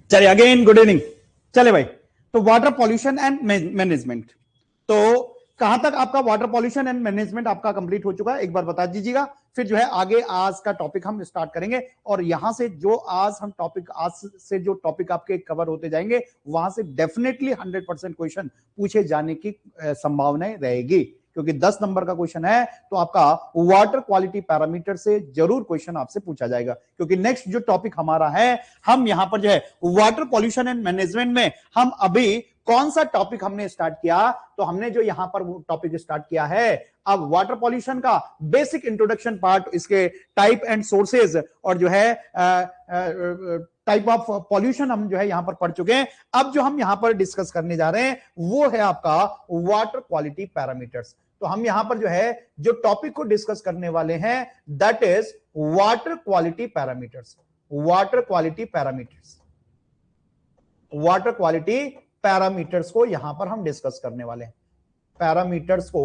चलिए again good evening. चले भाई, तो वाटर पॉल्यूशन एंड मैनेजमेंट, तो कहां तक आपका वाटर पॉल्यूशन एंड मैनेजमेंट आपका कंप्लीट हो चुका है, एक बार बता दीजिएगा। फिर जो है आगे आज का टॉपिक हम स्टार्ट करेंगे, और यहां से जो आज से जो टॉपिक आपके कवर होते जाएंगे, वहां से डेफिनेटली 100% क्वेश्चन पूछे जाने की संभावनाएं रहेगी, क्योंकि 10 नंबर का क्वेश्चन है तो आपका वाटर क्वालिटी पैरामीटर से जरूर क्वेश्चन आपसे पूछा जाएगा। क्योंकि नेक्स्ट जो टॉपिक हमारा है, हम यहां पर जो है वाटर पॉल्यूशन एंड मैनेजमेंट में हम अभी कौन सा टॉपिक हमने स्टार्ट किया, तो हमने जो यहां पर टॉपिक स्टार्ट किया है अब वाटर पॉल्यूशन का बेसिक इंट्रोडक्शन पार्ट, इसके टाइप एंड सोर्सेज और जो है टाइप ऑफ पॉल्यूशन हम जो है यहां पर पढ़ चुके हैं। अब जो हम यहां पर डिस्कस करने जा रहे हैं वो है आपका वाटर क्वालिटी पैरामीटर्स। तो हम यहां पर जो है जो टॉपिक को डिस्कस करने वाले हैं that is water quality parameters. Water quality parameters, water quality parameters को यहां पर हम डिस्कस करने वाले हैं। पैरामीटर्स को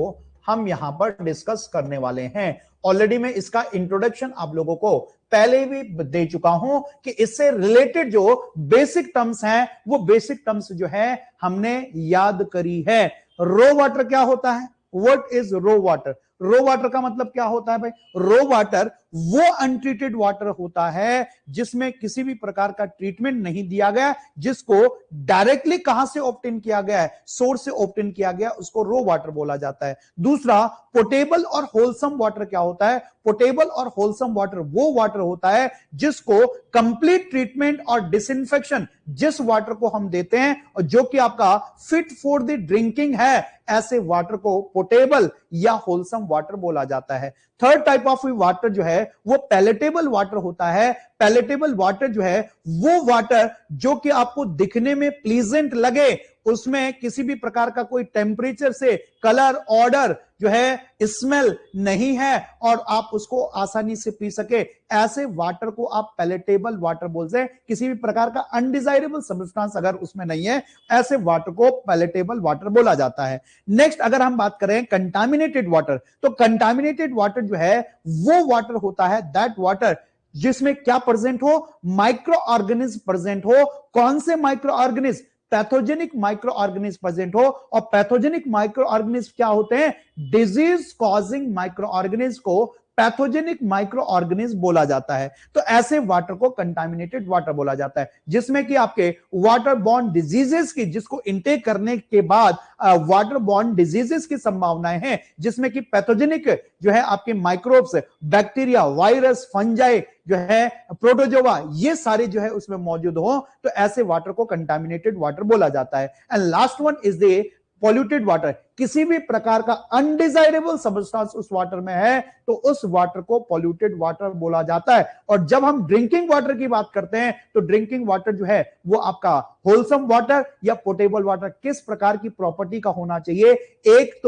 हम यहां पर डिस्कस करने वाले हैं। ऑलरेडी मैं इसका इंट्रोडक्शन आप लोगों को पहले भी दे चुका हूं कि इससे रिलेटेड जो बेसिक टर्म्स हैं वो बेसिक टर्म्स जो है हमने याद करी है। रो वाटर क्या होता है, what is raw water? Raw water का मतलब क्या होता है भाई? रो वाटर वो अनट्रीटेड वाटर होता है जिसमें किसी भी प्रकार का ट्रीटमेंट नहीं दिया गया, जिसको डायरेक्टली कहां से ऑब्टेन किया गया है, सोर्स से ऑब्टेन किया गया, उसको रो वाटर बोला जाता है। दूसरा, पोटेबल और होलसम वाटर क्या होता है? पोटेबल और होलसम वाटर वो वाटर होता है जिसको कंप्लीट ट्रीटमेंट और डिसइंफेक्शन जिस वाटर को हम देते हैं और जो कि आपका फिट फॉर द ड्रिंकिंग है, ऐसे वाटर को पोटेबल या होलसम वाटर बोला जाता है। थर्ड टाइप ऑफ वाटर जो है वो पैलेटेबल वाटर होता है। पैलेटेबल वाटर जो है वो वाटर जो कि आपको दिखने में प्लीजेंट लगे, उसमें किसी भी प्रकार का कोई टेम्परेचर से कलर ऑर्डर जो है स्मेल नहीं है और आप उसको आसानी से पी सके, ऐसे वाटर को आप पैलेटेबल वाटर बोलते हैं। किसी भी प्रकार का अनडिजायरेबल सब्सटेंस अगर उसमें नहीं है, ऐसे वाटर को पैलेटेबल वाटर बोला जाता है। नेक्स्ट अगर हम बात करें कंटामिनेटेड वाटर, तो कंटामिनेटेड वाटर जो है वो वाटर होता है दैट वाटर जिसमें क्या प्रेजेंट हो, माइक्रो ऑर्गेनिज्म प्रेजेंट हो। कौन से micro organism? Pathogenic micro organism present हो। और पैथोजेनिक माइक्रो ऑर्गेनिज्म क्या होते हैं? डिजीज कॉजिंग माइक्रो ऑर्गेनिज्म को पैथोजेनिक माइक्रो ऑर्गेनिज्म बोला जाता है। तो ऐसे वाटर को कंटामिनेटेड वाटर बोला जाता है जिसमें कि आपके वाटर बॉर्न डिजीजेस की, जिसको इनटेक करने के बाद वाटर बॉर्न डिजीजेस की संभावनाएं हैं, जिसमें कि पैथोजेनिक जो है आपके माइक्रोब्स, बैक्टीरिया, वायरस, फंजाई जो है, प्रोटोजोआ, ये सारे जो है उसमें मौजूद हो, तो ऐसे वाटर को कंटामिनेटेड वाटर बोला जाता है। And last one is the polluted water. किसी भी प्रकार का अनडिजायरेबल सब्सटेंस उस वाटर में है तो उस वाटर को पॉल्यूटेड वाटर बोला जाता है। और जब हम ड्रिंकिंग वाटर की बात करते हैं तो ड्रिंकिंग वाटर जो है वो आपका होलसम वाटर या पोटेबल वाटर किस प्रकार की प्रॉपर्टी का होना चाहिए? एक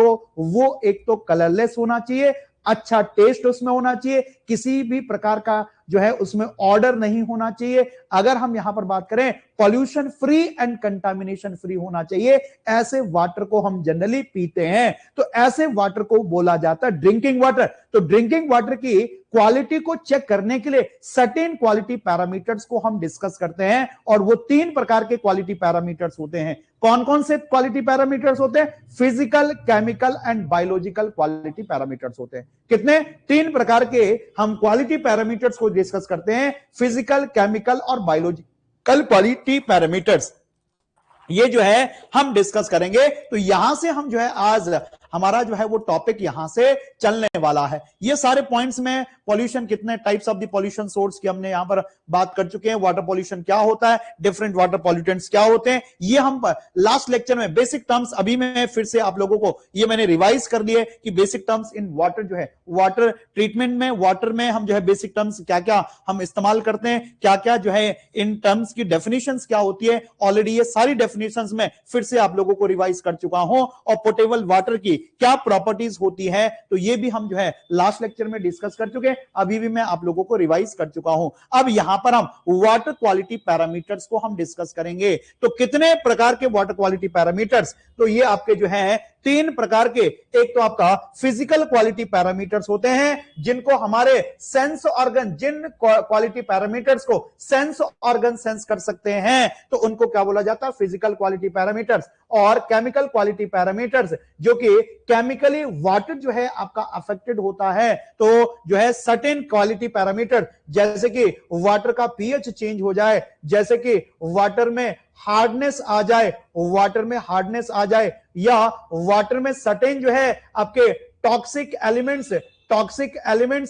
तो कलरलेस होना चाहिए, अच्छा टेस्ट उसमें होना चाहिए, किसी भी प्रकार का जो है उसमें ऑर्डर नहीं होना चाहिए। अगर हम यहां पर बात करें pollution free and contamination free होना चाहिए। ऐसे वाटर को हम जनरली पीते हैं, तो ऐसे वाटर को बोला जाता है ड्रिंकिंग वाटर। तो ड्रिंकिंग वाटर की क्वालिटी को चेक करने के लिए सर्टेन क्वालिटी पैरामीटर्स को हम डिस्कस करते हैं, और वो 3 प्रकार के क्वालिटी पैरामीटर्स होते हैं। कौन कौन से क्वालिटी पैरामीटर्स होते हैं? Physical, chemical and biological quality parameters होते हैं। कितने? 3 प्रकार के हम क्वालिटी पैरामीटर्स को डिस्कस करते हैं, फिजिकल, केमिकल और बायोलॉजिकल क्वालिटी पैरामीटर्स। ये जो है हम डिस्कस करेंगे। तो यहां से हम जो है आज हमारा जो है वो टॉपिक यहां से चलने वाला है। ये सारे पॉइंट्स में पॉल्यूशन, कितने types of the pollution source की हमने यहां पर बात कर चुके हैं। वाटर पॉल्यूशन क्या होता है, डिफरेंट वाटर पॉल्यूटेंट्स क्या होते हैं, ये हम लास्ट लेक्चर में बेसिक टर्म्स, अभी मैं फिर से आप लोगों को ये मैंने रिवाइज कर लिए कि बेसिक टर्म्स इन वाटर जो है, वाटर ट्रीटमेंट में, वाटर में हम जो है बेसिक टर्म्स क्या क्या हम इस्तेमाल करते हैं, क्या क्या जो है इन टर्म्स की डेफिनेशंस क्या होती है। ऑलरेडी ये सारी डेफिनेशंस में फिर से आप लोगों को रिवाइज कर चुका हूं। और पोटेबल वाटर की क्या प्रॉपर्टीज होती है, तो ये भी हम जो है लास्ट लेक्चर में डिस्कस कर चुके हैं, अभी भी मैं आप लोगों को रिवाइज कर चुका हूं। अब यहां पर हम वाटर क्वालिटी पैरामीटर्स को हम डिस्कस करेंगे। तो कितने प्रकार के वाटर क्वालिटी पैरामीटर्स? तो ये आपके जो है तीन प्रकार के, एक तो आपका फिजिकल क्वालिटी पैरामीटर्स होते हैं जिनको हमारे सेंस ऑर्गन, जिन क्वालिटी पैरामीटर्स को सेंस ऑर्गन सेंस कर सकते हैं तो उनको क्या बोला जाता है, फिजिकल क्वालिटी पैरामीटर्स। और केमिकल क्वालिटी पैरामीटर्स जो कि केमिकली वाटर जो है आपका अफेक्टेड होता है, तो जो है सर्टेन क्वालिटी पैरामीटर, जैसे कि वाटर का पीएच चेंज हो जाए, जैसे कि वाटर में हार्डनेस आ जाए, वाटर में हार्डनेस आ जाए, या वाटर में सर्टेन जो है आपके टॉक्सिक एलिमेंट्स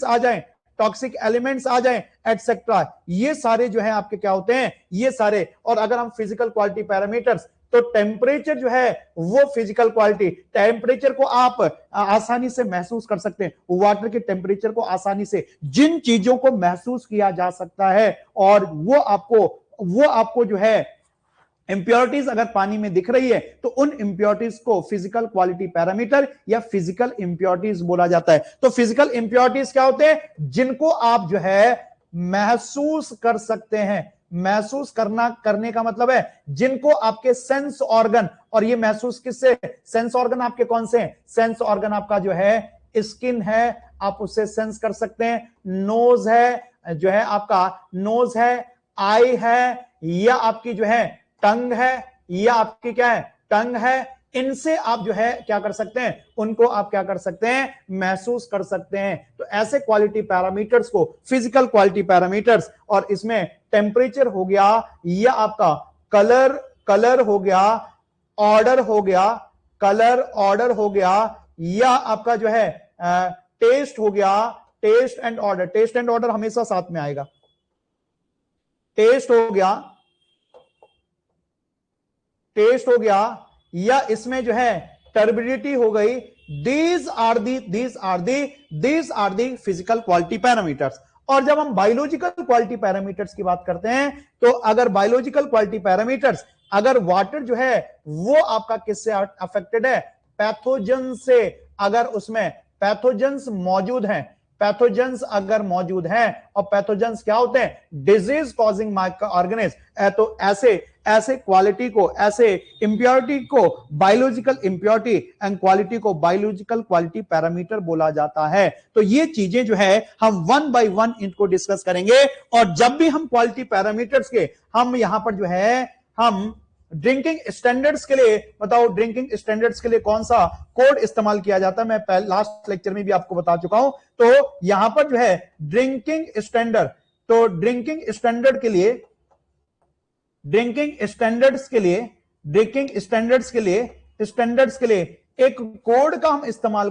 आ जाएं, टॉक्सिक एलिमेंट्स आ जाएं एटसेट्रा, ये सारे जो है आपके क्या होते हैं, ये सारे। और अगर हम फिजिकल क्वालिटी पैरामीटर्स, तो टेम्परेचर जो है वो फिजिकल क्वालिटी, टेम्परेचर को आप आसानी से महसूस कर सकते हैं, वाटर के टेम्परेचर को आसानी से, जिन चीजों को महसूस किया जा सकता है और वो आपको जो है इंप्योरिटीज अगर पानी में दिख रही है तो उन इंप्योरिटीज को फिजिकल क्वालिटी पैरामीटर या फिजिकल इंप्योरिटीज बोला जाता है। तो फिजिकल इंप्योरिटीज क्या होते हैं, जिनको आप जो है महसूस कर सकते हैं। महसूस करने का मतलब है जिनको आपके सेंस ऑर्गन, और ये महसूस किससे, सेंस ऑर्गन आपके कौन से हैं, सेंस ऑर्गन आपका जो है स्किन है, आप उससे सेंस कर सकते हैं, नोज है, जो है आपका नोज है, आई है, या आपकी जो है टंग है, या आपकी क्या है टंग है, इनसे आप जो है क्या कर सकते हैं, उनको आप क्या कर सकते हैं, महसूस कर सकते हैं। तो ऐसे क्वालिटी पैरामीटर्स को फिजिकल क्वालिटी पैरामीटर्स, और इसमें टेम्परेचर हो गया, या आपका कलर हो गया, ऑर्डर हो गया, ऑर्डर हो गया, या आपका जो है टेस्ट हो गया, टेस्ट एंड ऑर्डर हमेशा साथ में आएगा, टेस्ट हो गया, या इसमें जो है टर्बिडिटी हो गई। These are the physical quality parameters. और जब हम बायोलॉजिकल क्वालिटी पैरामीटर्स की बात करते हैं, तो अगर बायोलॉजिकल क्वालिटी पैरामीटर्स, अगर वाटर जो है वो आपका किससे अफेक्टेड है, पैथोजन से, अगर उसमें पैथोजेंस मौजूद हैं, पैथोजेंस अगर मौजूद हैं, और पैथोजेंस क्या होते हैं, डिजीज कॉजिंग माइक्रो ऑर्गेनिज्म, तो ऐसे क्वालिटी को, ऐसे इंप्योरिटी को बायोलॉजिकल इंप्योरिटी एंड क्वालिटी को बायोलॉजिकल क्वालिटी पैरामीटर बोला जाता है। तो ये चीजें जो है हम वन बाय वन इनको डिस्कस करेंगे। और जब भी हम क्वालिटी पैरामीटर्स के, हम यहां पर जो है हम ड्रिंकिंग स्टैंडर्ड्स के लिए, बताओ ड्रिंकिंग स्टैंडर्ड्स के लिए कौन सा कोड इस्तेमाल किया जाता है, मैं लास्ट लेक्चर में भी आपको बता चुका हूं। तो यहां पर जो है ड्रिंकिंग स्टैंडर्ड, तो ड्रिंकिंग स्टैंडर्ड्स के लिए एक कोड का हम इस्तेमाल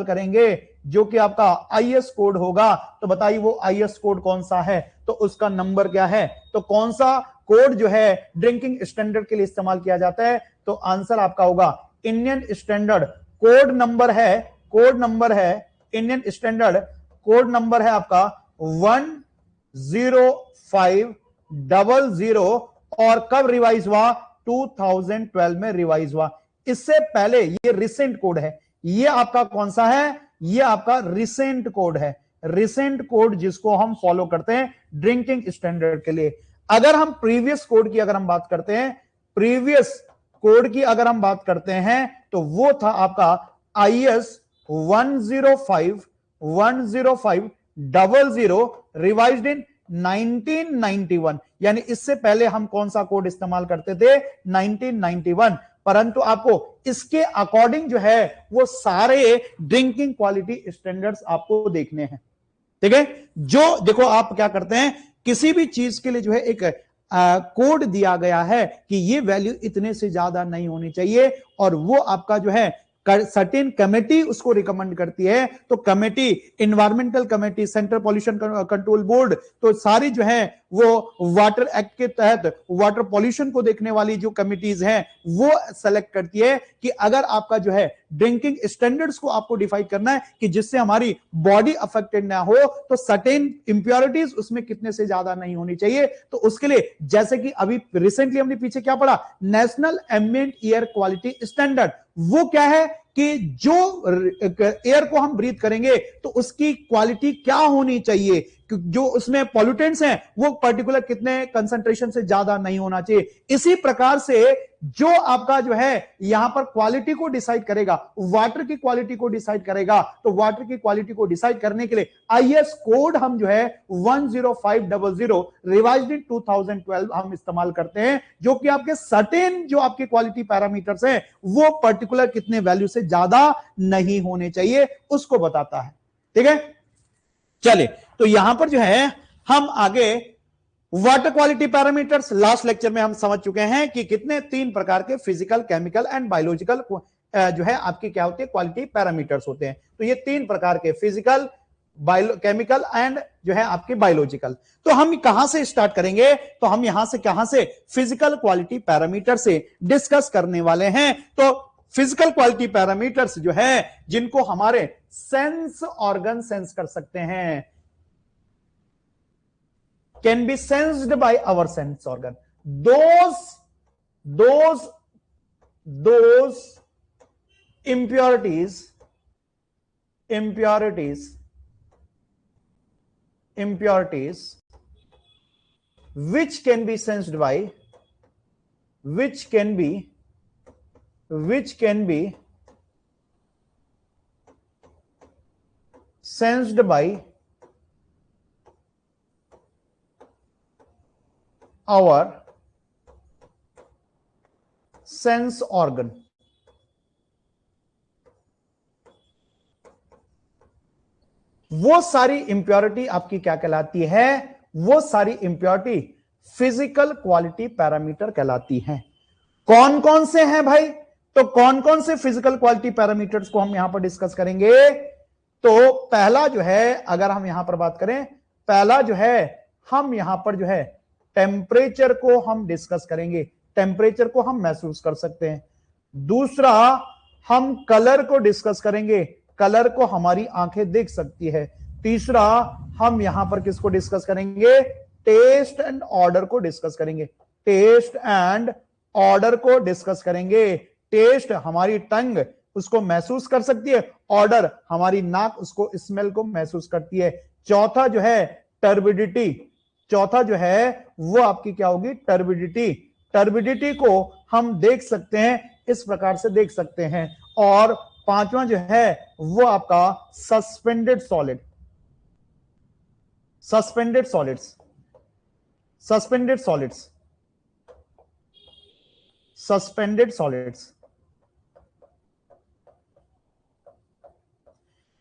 करेंगे, जो कि आपका आईएस कोड होगा। तो बताइए वो आईएस कोड कौन सा है, तो उसका नंबर क्या है, तो कौन सा कोड जो है ड्रिंकिंग स्टैंडर्ड के लिए इस्तेमाल किया जाता है, तो आंसर आपका होगा इंडियन स्टैंडर्ड कोड नंबर है इंडियन स्टैंडर्ड कोड नंबर है आपका 10500। और कब रिवाइज हुआ, 2012 में रिवाइज हुआ। इससे पहले ये रिसेंट कोड है, ये आपका कौन सा है, ये आपका रिसेंट कोड है, रिसेंट कोड जिसको हम फॉलो करते हैं ड्रिंकिंग स्टैंडर्ड के लिए। अगर हम प्रीवियस कोड की अगर हम बात करते हैं, तो वो था आपका आईएस 10500 रिवाइज्ड इन 1991। यानी इससे पहले हम कौन सा कोड इस्तेमाल करते थे, 1991। परंतु आपको इसके अकॉर्डिंग जो है वो सारे ड्रिंकिंग क्वालिटी स्टैंडर्ड्स आपको देखने हैं। ठीक है, जो देखो आप क्या करते हैं, किसी भी चीज के लिए जो है एक कोड दिया गया है कि ये वैल्यू इतने से ज्यादा नहीं होनी चाहिए, और वो आपका जो है सर्टेन कमेटी उसको रिकमेंड करती है। तो committee, environmental committee, central pollution control board, तो सारी जो है वो वाटर एक्ट के तहत वाटर पॉल्यूशन को देखने वाली जो कमिटीज हैं वो सेलेक्ट करती है कि अगर आपका जो है ड्रिंकिंग स्टैंडर्ड्स को आपको डिफाइन करना है कि जिससे हमारी बॉडी अफेक्टेड ना हो, तो सर्टेन इंप्योरिटीज उसमें कितने से ज्यादा नहीं होनी चाहिए। तो उसके लिए जैसे कि अभी रिसेंटली हमने पीछे क्या पढ़ा, national ambient air quality standard, वो क्या है कि जो एयर को हम ब्रीथ करेंगे तो उसकी क्वालिटी क्या होनी चाहिए, जो उसमें पॉल्यूटेंट्स हैं वो पर्टिकुलर कितने कंसंट्रेशन से ज्यादा नहीं होना चाहिए। इसी प्रकार से जो आपका जो है यहां पर क्वालिटी को डिसाइड करेगा, वाटर की क्वालिटी को डिसाइड करेगा, तो वाटर की क्वालिटी को डिसाइड करने के लिए आईएस कोड हम जो है 10500 रिवाइज्ड इन 2012 हम इस्तेमाल करते हैं, जो कि आपके सर्टेन जो आपके क्वालिटी पैरामीटर्स हैं वो पर्टिकुलर कितने वैल्यू से ज्यादा नहीं होने चाहिए उसको बताता है। ठीक है, चलिए तो यहां पर जो है हम आगे water quality parameters last lecture में हम समझ चुके हैं कि कितने 3 प्रकार के फिजिकल, केमिकल एंड बायोलॉजिकल जो है आपकी क्या होती है क्वालिटी पैरामीटर्स होते हैं। तो ये 3 प्रकार के फिजिकल, केमिकल एंड जो है आपके बायोलॉजिकल। तो हम कहां से स्टार्ट करेंगे, तो हम यहां से कहां से फिजिकल क्वालिटी पैरामीटर से डिस्कस करने वाले हैं। तो फिजिकल क्वालिटी पैरामीटर्स जो है जिनको हमारे सेंस ऑर्गन सेंस कर सकते हैं, can be sensed by our sense organ, those impurities which can be sensed by our sense organ। वो सारी इंप्योरिटी आपकी क्या कहलाती है, वो सारी इंप्योरिटी फिजिकल क्वालिटी पैरामीटर कहलाती हैं। कौन कौन से हैं भाई, तो कौन कौन से फिजिकल क्वालिटी पैरामीटर्स को हम यहां पर डिस्कस करेंगे। तो पहला जो है अगर हम यहां पर बात करें, पहला जो है हम यहां पर जो है टेम्परेचर को हम डिस्कस करेंगे, टेम्परेचर को हम महसूस कर सकते हैं। दूसरा हम कलर को डिस्कस करेंगे, कलर को हमारी आंखें देख सकती है। तीसरा हम यहां पर किसको डिस्कस करेंगे, टेस्ट एंड ऑर्डर को डिस्कस करेंगे, टेस्ट एंड ऑर्डर को डिस्कस करेंगे। टेस्ट हमारी टंग उसको महसूस कर सकती है, ऑर्डर हमारी नाक उसको स्मेल को महसूस करती है। चौथा जो है टर्बिडिटी, चौथा जो है वो आपकी क्या होगी टर्बिडिटी, टर्बिडिटी को हम देख सकते हैं, इस प्रकार से देख सकते हैं। और पांचवा जो है वो आपका suspended solid, suspended solids, suspended solids, suspended solids.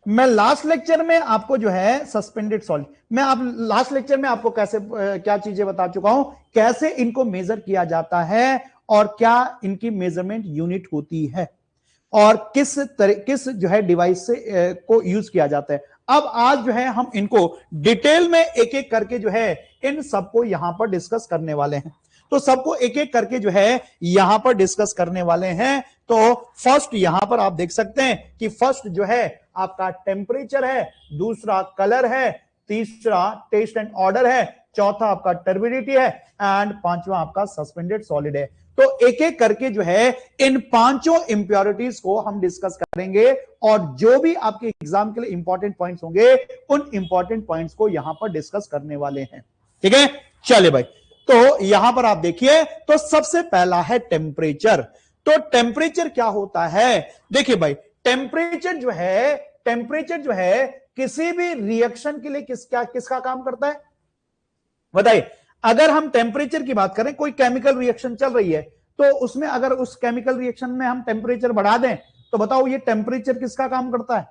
मैं लास्ट लेक्चर में आपको जो है सस्पेंडेड सॉलिड, मैं आप लास्ट लेक्चर में आपको कैसे क्या चीजें बता चुका हूं, कैसे इनको मेजर किया जाता है और क्या इनकी मेजरमेंट यूनिट होती है और किस जो है डिवाइस से को यूज किया जाता है। अब आज जो है हम इनको डिटेल में एक एक करके जो है इन सबको यहां पर डिस्कस करने वाले हैं। तो सबको एक एक करके जो है यहां पर डिस्कस करने वाले हैं। तो फर्स्ट यहां पर आप देख सकते हैं कि फर्स्ट जो है आपका टेम्परेचर है, दूसरा कलर है, तीसरा टेस्ट एंड ऑर्डर है, चौथा आपका टर्बिडिटी है एंड पांचवा आपका सस्पेंडेड सॉलिड है। तो एक एक करके जो है इन पांचों इंप्योरिटीज को हम डिस्कस करेंगे और जो भी आपके एग्जाम के लिए इंपॉर्टेंट पॉइंट्स होंगे उन इंपॉर्टेंट पॉइंट्स को यहां पर डिस्कस करने वाले हैं। ठीक है, चले भाई। तो यहां पर आप देखिए, तो सबसे पहला है टेम्परेचर। तो टेम्परेचर क्या होता है, देखिए भाई टेम्परेचर जो है किसी भी रिएक्शन के लिए किसका काम करता है बताइए। अगर हम टेम्परेचर की बात करें, कोई केमिकल रिएक्शन चल रही है तो उसमें अगर उस केमिकल रिएक्शन में हम टेम्परेचर बढ़ा दें तो बताओ ये टेम्परेचर किसका काम करता है,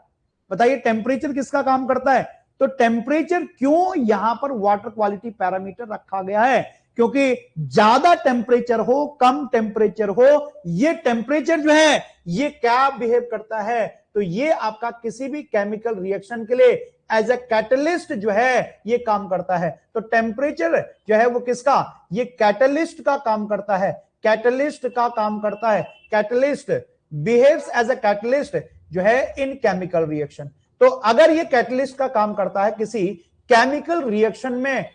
बताइए टेम्परेचर किसका काम करता है। तो टेम्परेचर क्यों यहां पर वाटर क्वालिटी पैरामीटर रखा गया है, क्योंकि ज्यादा टेम्परेचर हो कम टेम्परेचर हो, ये टेम्परेचर जो है ये क्या बिहेव करता है, तो ये आपका किसी भी केमिकल रिएक्शन के लिए एज ए कैटलिस्ट जो है ये काम करता है। तो टेम्परेचर जो है वो किसका, ये कैटलिस्ट का काम करता है, कैटलिस्ट का काम करता है। Catalyst behaves as a catalyst जो है इन केमिकल रिएक्शन। तो अगर ये कैटलिस्ट का काम करता है किसी केमिकल रिएक्शन में,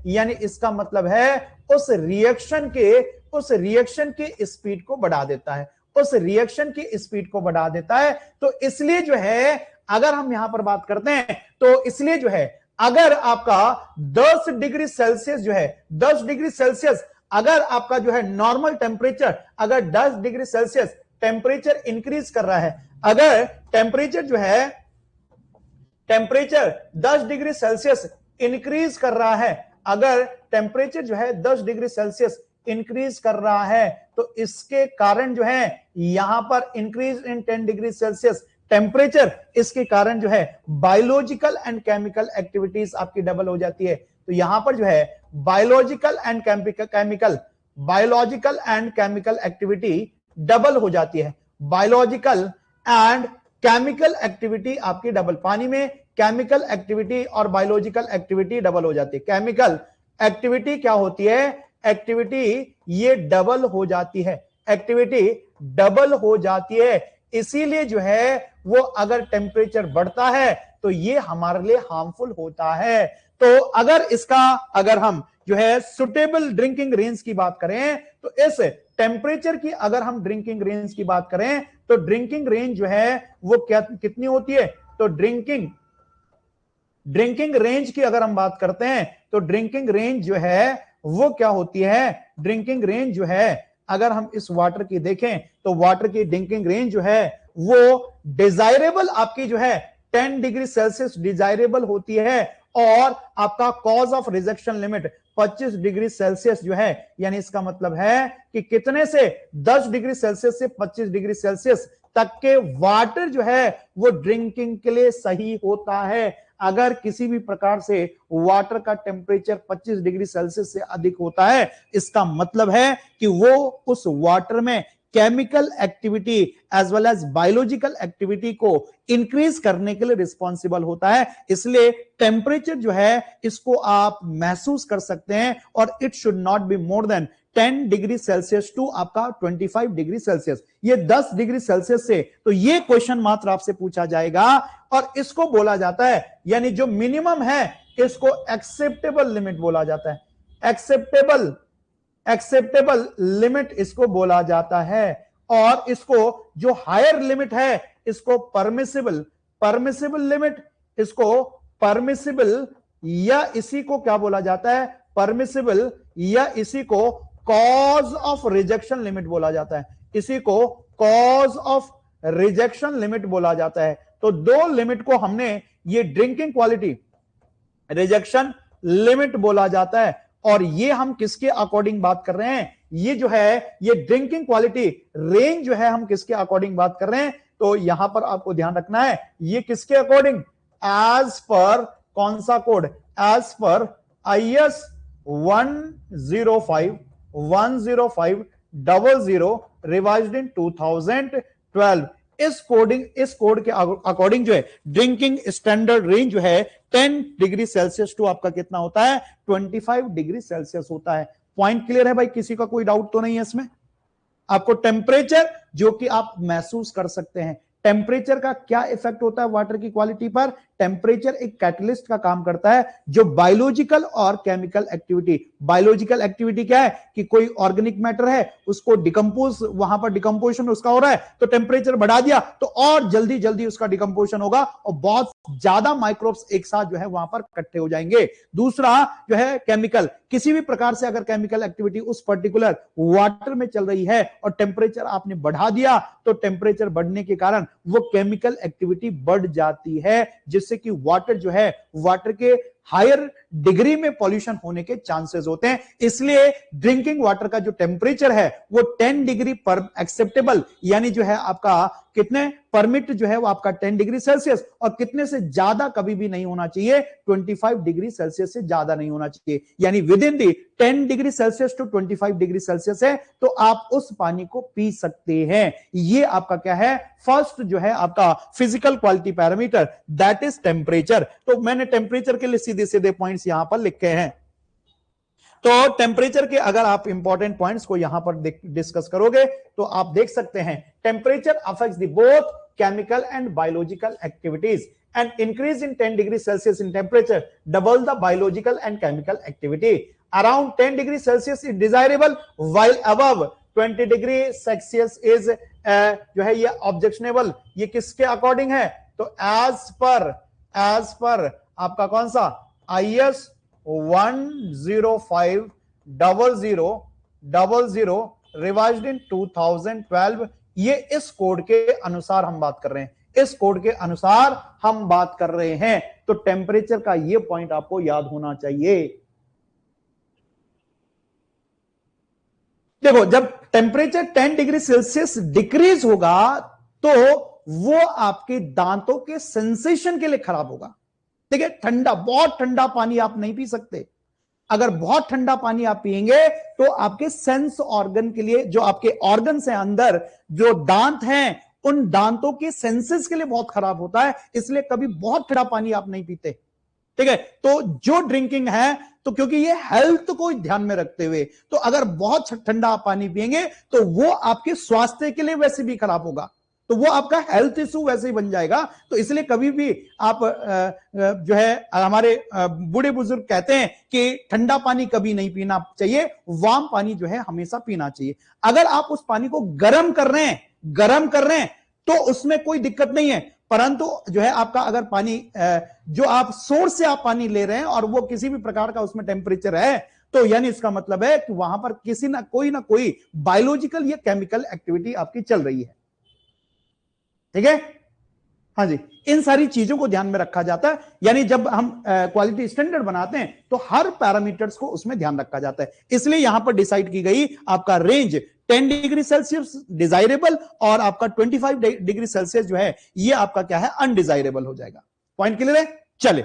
यानी इसका मतलब है उस रिएक्शन के स्पीड को बढ़ा देता है, उस रिएक्शन की स्पीड को बढ़ा देता है। तो इसलिए जो है अगर हम यहां पर बात करते हैं तो इसलिए जो है अगर आपका 10 डिग्री सेल्सियस जो है 10 डिग्री सेल्सियस अगर आपका जो है नॉर्मल टेम्परेचर अगर 10 डिग्री सेल्सियस टेम्परेचर इंक्रीज कर रहा है, अगर टेम्परेचर जो है टेम्परेचर 10 डिग्री सेल्सियस इंक्रीज कर रहा है, अगर टेम्परेचर जो है 10 डिग्री सेल्सियस इंक्रीज कर रहा है तो इसके कारण जो है यहां पर increase in 10 degree Celsius temperature, इसके कारण जो है बायोलॉजिकल एंड केमिकल एक्टिविटीज आपकी डबल हो जाती है। तो यहां पर जो है biological and chemical activity double हो जाती है। बायोलॉजिकल एंड केमिकल एक्टिविटी आपकी डबल, पानी में केमिकल एक्टिविटी और बायोलॉजिकल एक्टिविटी डबल हो जाती है। केमिकल एक्टिविटी क्या होती है, एक्टिविटी ये डबल हो जाती है, एक्टिविटी डबल हो जाती है। इसीलिए जो है वो अगर टेम्परेचर बढ़ता है तो ये हमारे लिए हार्मफुल होता है। तो अगर हम जो है सुटेबल ड्रिंकिंग रेंज की बात करें तो इस टेम्परेचर की अगर हम ड्रिंकिंग रेंज की बात करें तो ड्रिंकिंग रेंज जो है वो कितनी होती है, तो ड्रिंकिंग रेंज की अगर हम बात करते हैं तो ड्रिंकिंग रेंज जो है वो क्या होती है, ड्रिंकिंग रेंज जो है अगर हम इस वाटर की देखें तो वाटर की ड्रिंकिंग रेंज जो है वो डिजायरेबल आपकी जो है 10 डिग्री सेल्सियस डिजायरेबल होती है और आपका cause of rejection limit 25 degree Celsius जो है, यानी इसका मतलब है कि कितने से 10 डिग्री सेल्सियस से 25 डिग्री सेल्सियस तक के वाटर जो है वो ड्रिंकिंग के लिए सही होता है। अगर किसी भी प्रकार से वाटर का टेम्परेचर 25 डिग्री सेल्सियस से अधिक होता है, इसका मतलब है कि वो उस वाटर में chemical activity as well as biological activity को इंक्रीज करने के लिए रिस्पॉन्सिबल होता है। इसलिए टेम्परेचर जो है इसको आप महसूस कर सकते हैं और it should not be more than 10 degree Celsius to आपका 25 डिग्री सेल्सियस। ये 10 डिग्री सेल्सियस से, तो ये क्वेश्चन मात्र आपसे पूछा जाएगा और इसको बोला जाता है, यानी जो मिनिमम है इसको एक्सेप्टेबल लिमिट बोला जाता है। एक्सेप्टेबल लिमिट इसको बोला जाता है और इसको जो हायर लिमिट है इसको परमिसिबल लिमिट, इसको परमिसिबल या इसी को क्या बोला जाता है, परमिसिबल या इसी को कॉज ऑफ रिजेक्शन लिमिट बोला जाता है, इसी को कॉज ऑफ रिजेक्शन लिमिट बोला जाता है। तो दो लिमिट को हमने ये ड्रिंकिंग क्वालिटी रिजेक्शन लिमिट बोला जाता है और ये हम किसके अकॉर्डिंग बात कर रहे हैं, ये जो है ये ड्रिंकिंग क्वालिटी रेंज जो है हम किसके अकॉर्डिंग बात कर रहे हैं, तो यहां पर आपको ध्यान रखना है ये किसके अकॉर्डिंग, एज पर कौन सा कोड, एज पर IS 10500 रिवाइज्ड इन 2012। इस कोड के अकॉर्डिंग जो है ड्रिंकिंग स्टैंडर्ड रेंज जो है 10 डिग्री सेल्सियस टू आपका कितना होता है, 25 डिग्री सेल्सियस होता है। पॉइंट क्लियर है भाई, किसी का कोई डाउट तो नहीं है इसमें? आपको टेम्परेचर जो कि आप महसूस कर सकते हैं, टेम्परेचर का क्या इफेक्ट होता है वाटर की क्वालिटी पर, टेम्परेचर एक कैटलिस्ट का काम करता है जो बायोलॉजिकल और केमिकल एक्टिविटी, बायोलॉजिकल एक्टिविटी क्या है कि कोई ऑर्गेनिक मैटर है उसको डिकम्पोज, वहां पर डिकम्पोजिशन उसका हो रहा है तो टेम्परेचर बढ़ा दिया तो और जल्दी जल्दी उसका डिकम्पोजिशन होगा और बहुत ज्यादा माइक्रोब्स एक साथ जो है वहां पर इकट्ठे हो जाएंगे। दूसरा जो है केमिकल, किसी भी प्रकार से अगर केमिकल एक्टिविटी उस पर्टिकुलर वाटर में चल रही है और टेम्परेचर आपने बढ़ा दिया तो टेम्परेचर बढ़ने के कारण वो केमिकल एक्टिविटी बढ़ जाती है जिससे कि वाटर जो है वाटर के हायर डिग्री में पॉल्यूशन होने के चांसेस होते हैं। इसलिए ड्रिंकिंग वाटर का जो टेम्परेचर है वो 10 डिग्री पर एक्सेप्टेबल, यानी जो है आपका कितने परमिट जो है वो आपका 10 डिग्री सेल्सियस और कितने से ज्यादा कभी भी नहीं होना चाहिए, 25 डिग्री सेल्सियस से ज्यादा नहीं होना चाहिए, यानी within the 10 degree Celsius to 25 degree Celsius है तो आप उस पानी को पी सकते हैं। ये आपका क्या है, फर्स्ट जो है आपका physical quality parameter that is temperature. तो मैंने टेम्परेचर के लिए सीधे सीधे पॉइंट्स यहां पर लिखे हैं। तो टेम्परेचर के अगर आप इंपॉर्टेंट पॉइंट्स को यहां पर डिस्कस करोगे तो आप देख सकते हैं temperature affects the both chemical and biological activities and increase in 10 degree Celsius in temperature double the biological and chemical activity. Around 10 degree Celsius is desirable while above 20 degree Celsius is जो है ये objectionable. ये किसके according है, तो as per आपका कौन सा IS 1050000 रिवाइज्ड इन 2012, ये इस कोड के अनुसार हम बात कर रहे हैं, इस कोड के अनुसार हम बात कर रहे हैं। तो टेम्परेचर का ये पॉइंट आपको याद होना चाहिए। देखो, जब टेम्परेचर 10 डिग्री सेल्सियस डिक्रीज होगा तो वो आपके दांतों के सेंसेशन के लिए खराब होगा। ठीक है, ठंडा, बहुत ठंडा पानी आप नहीं पी सकते। अगर बहुत ठंडा पानी आप पिएंगे तो आपके सेंस ऑर्गन के लिए, जो आपके ऑर्गन्स हैं अंदर, जो दांत हैं, उन दांतों के सेंसेस के लिए बहुत खराब होता है। इसलिए कभी बहुत ठंडा पानी आप नहीं पीते। ठीक है, तो जो ड्रिंकिंग है, तो क्योंकि ये हेल्थ को ध्यान में रखते हुए, तो अगर बहुत ठंडा पानी पिएंगे तो वो आपके स्वास्थ्य के लिए वैसे भी खराब होगा, तो वो आपका हेल्थ इशू वैसे ही बन जाएगा। तो इसलिए कभी भी आप जो है, हमारे बूढ़े बुजुर्ग कहते हैं कि ठंडा पानी कभी नहीं पीना चाहिए, वार्म पानी जो है हमेशा पीना चाहिए। अगर आप उस पानी को गर्म कर रहे हैं तो उसमें कोई दिक्कत नहीं है, परंतु जो है आपका अगर पानी जो आप सोर्स से आप पानी ले रहे हैं और वो किसी भी प्रकार का उसमें टेम्परेचर है, तो यानी इसका मतलब है कि वहां पर किसी ना कोई बायोलॉजिकल या केमिकल एक्टिविटी आपकी चल रही है। ठीक है, हाँ जी, इन सारी चीजों को ध्यान में रखा जाता है। यानी जब हम क्वालिटी स्टैंडर्ड बनाते हैं तो हर पैरामीटर्स को उसमें ध्यान रखा जाता है। इसलिए यहां पर डिसाइड की गई आपका रेंज 10 डिग्री सेल्सियस डिजायरेबल और आपका 25 डिग्री सेल्सियस जो है ये आपका क्या है, अनडिजायरेबल हो जाएगा। पॉइंट क्लियर है? चले,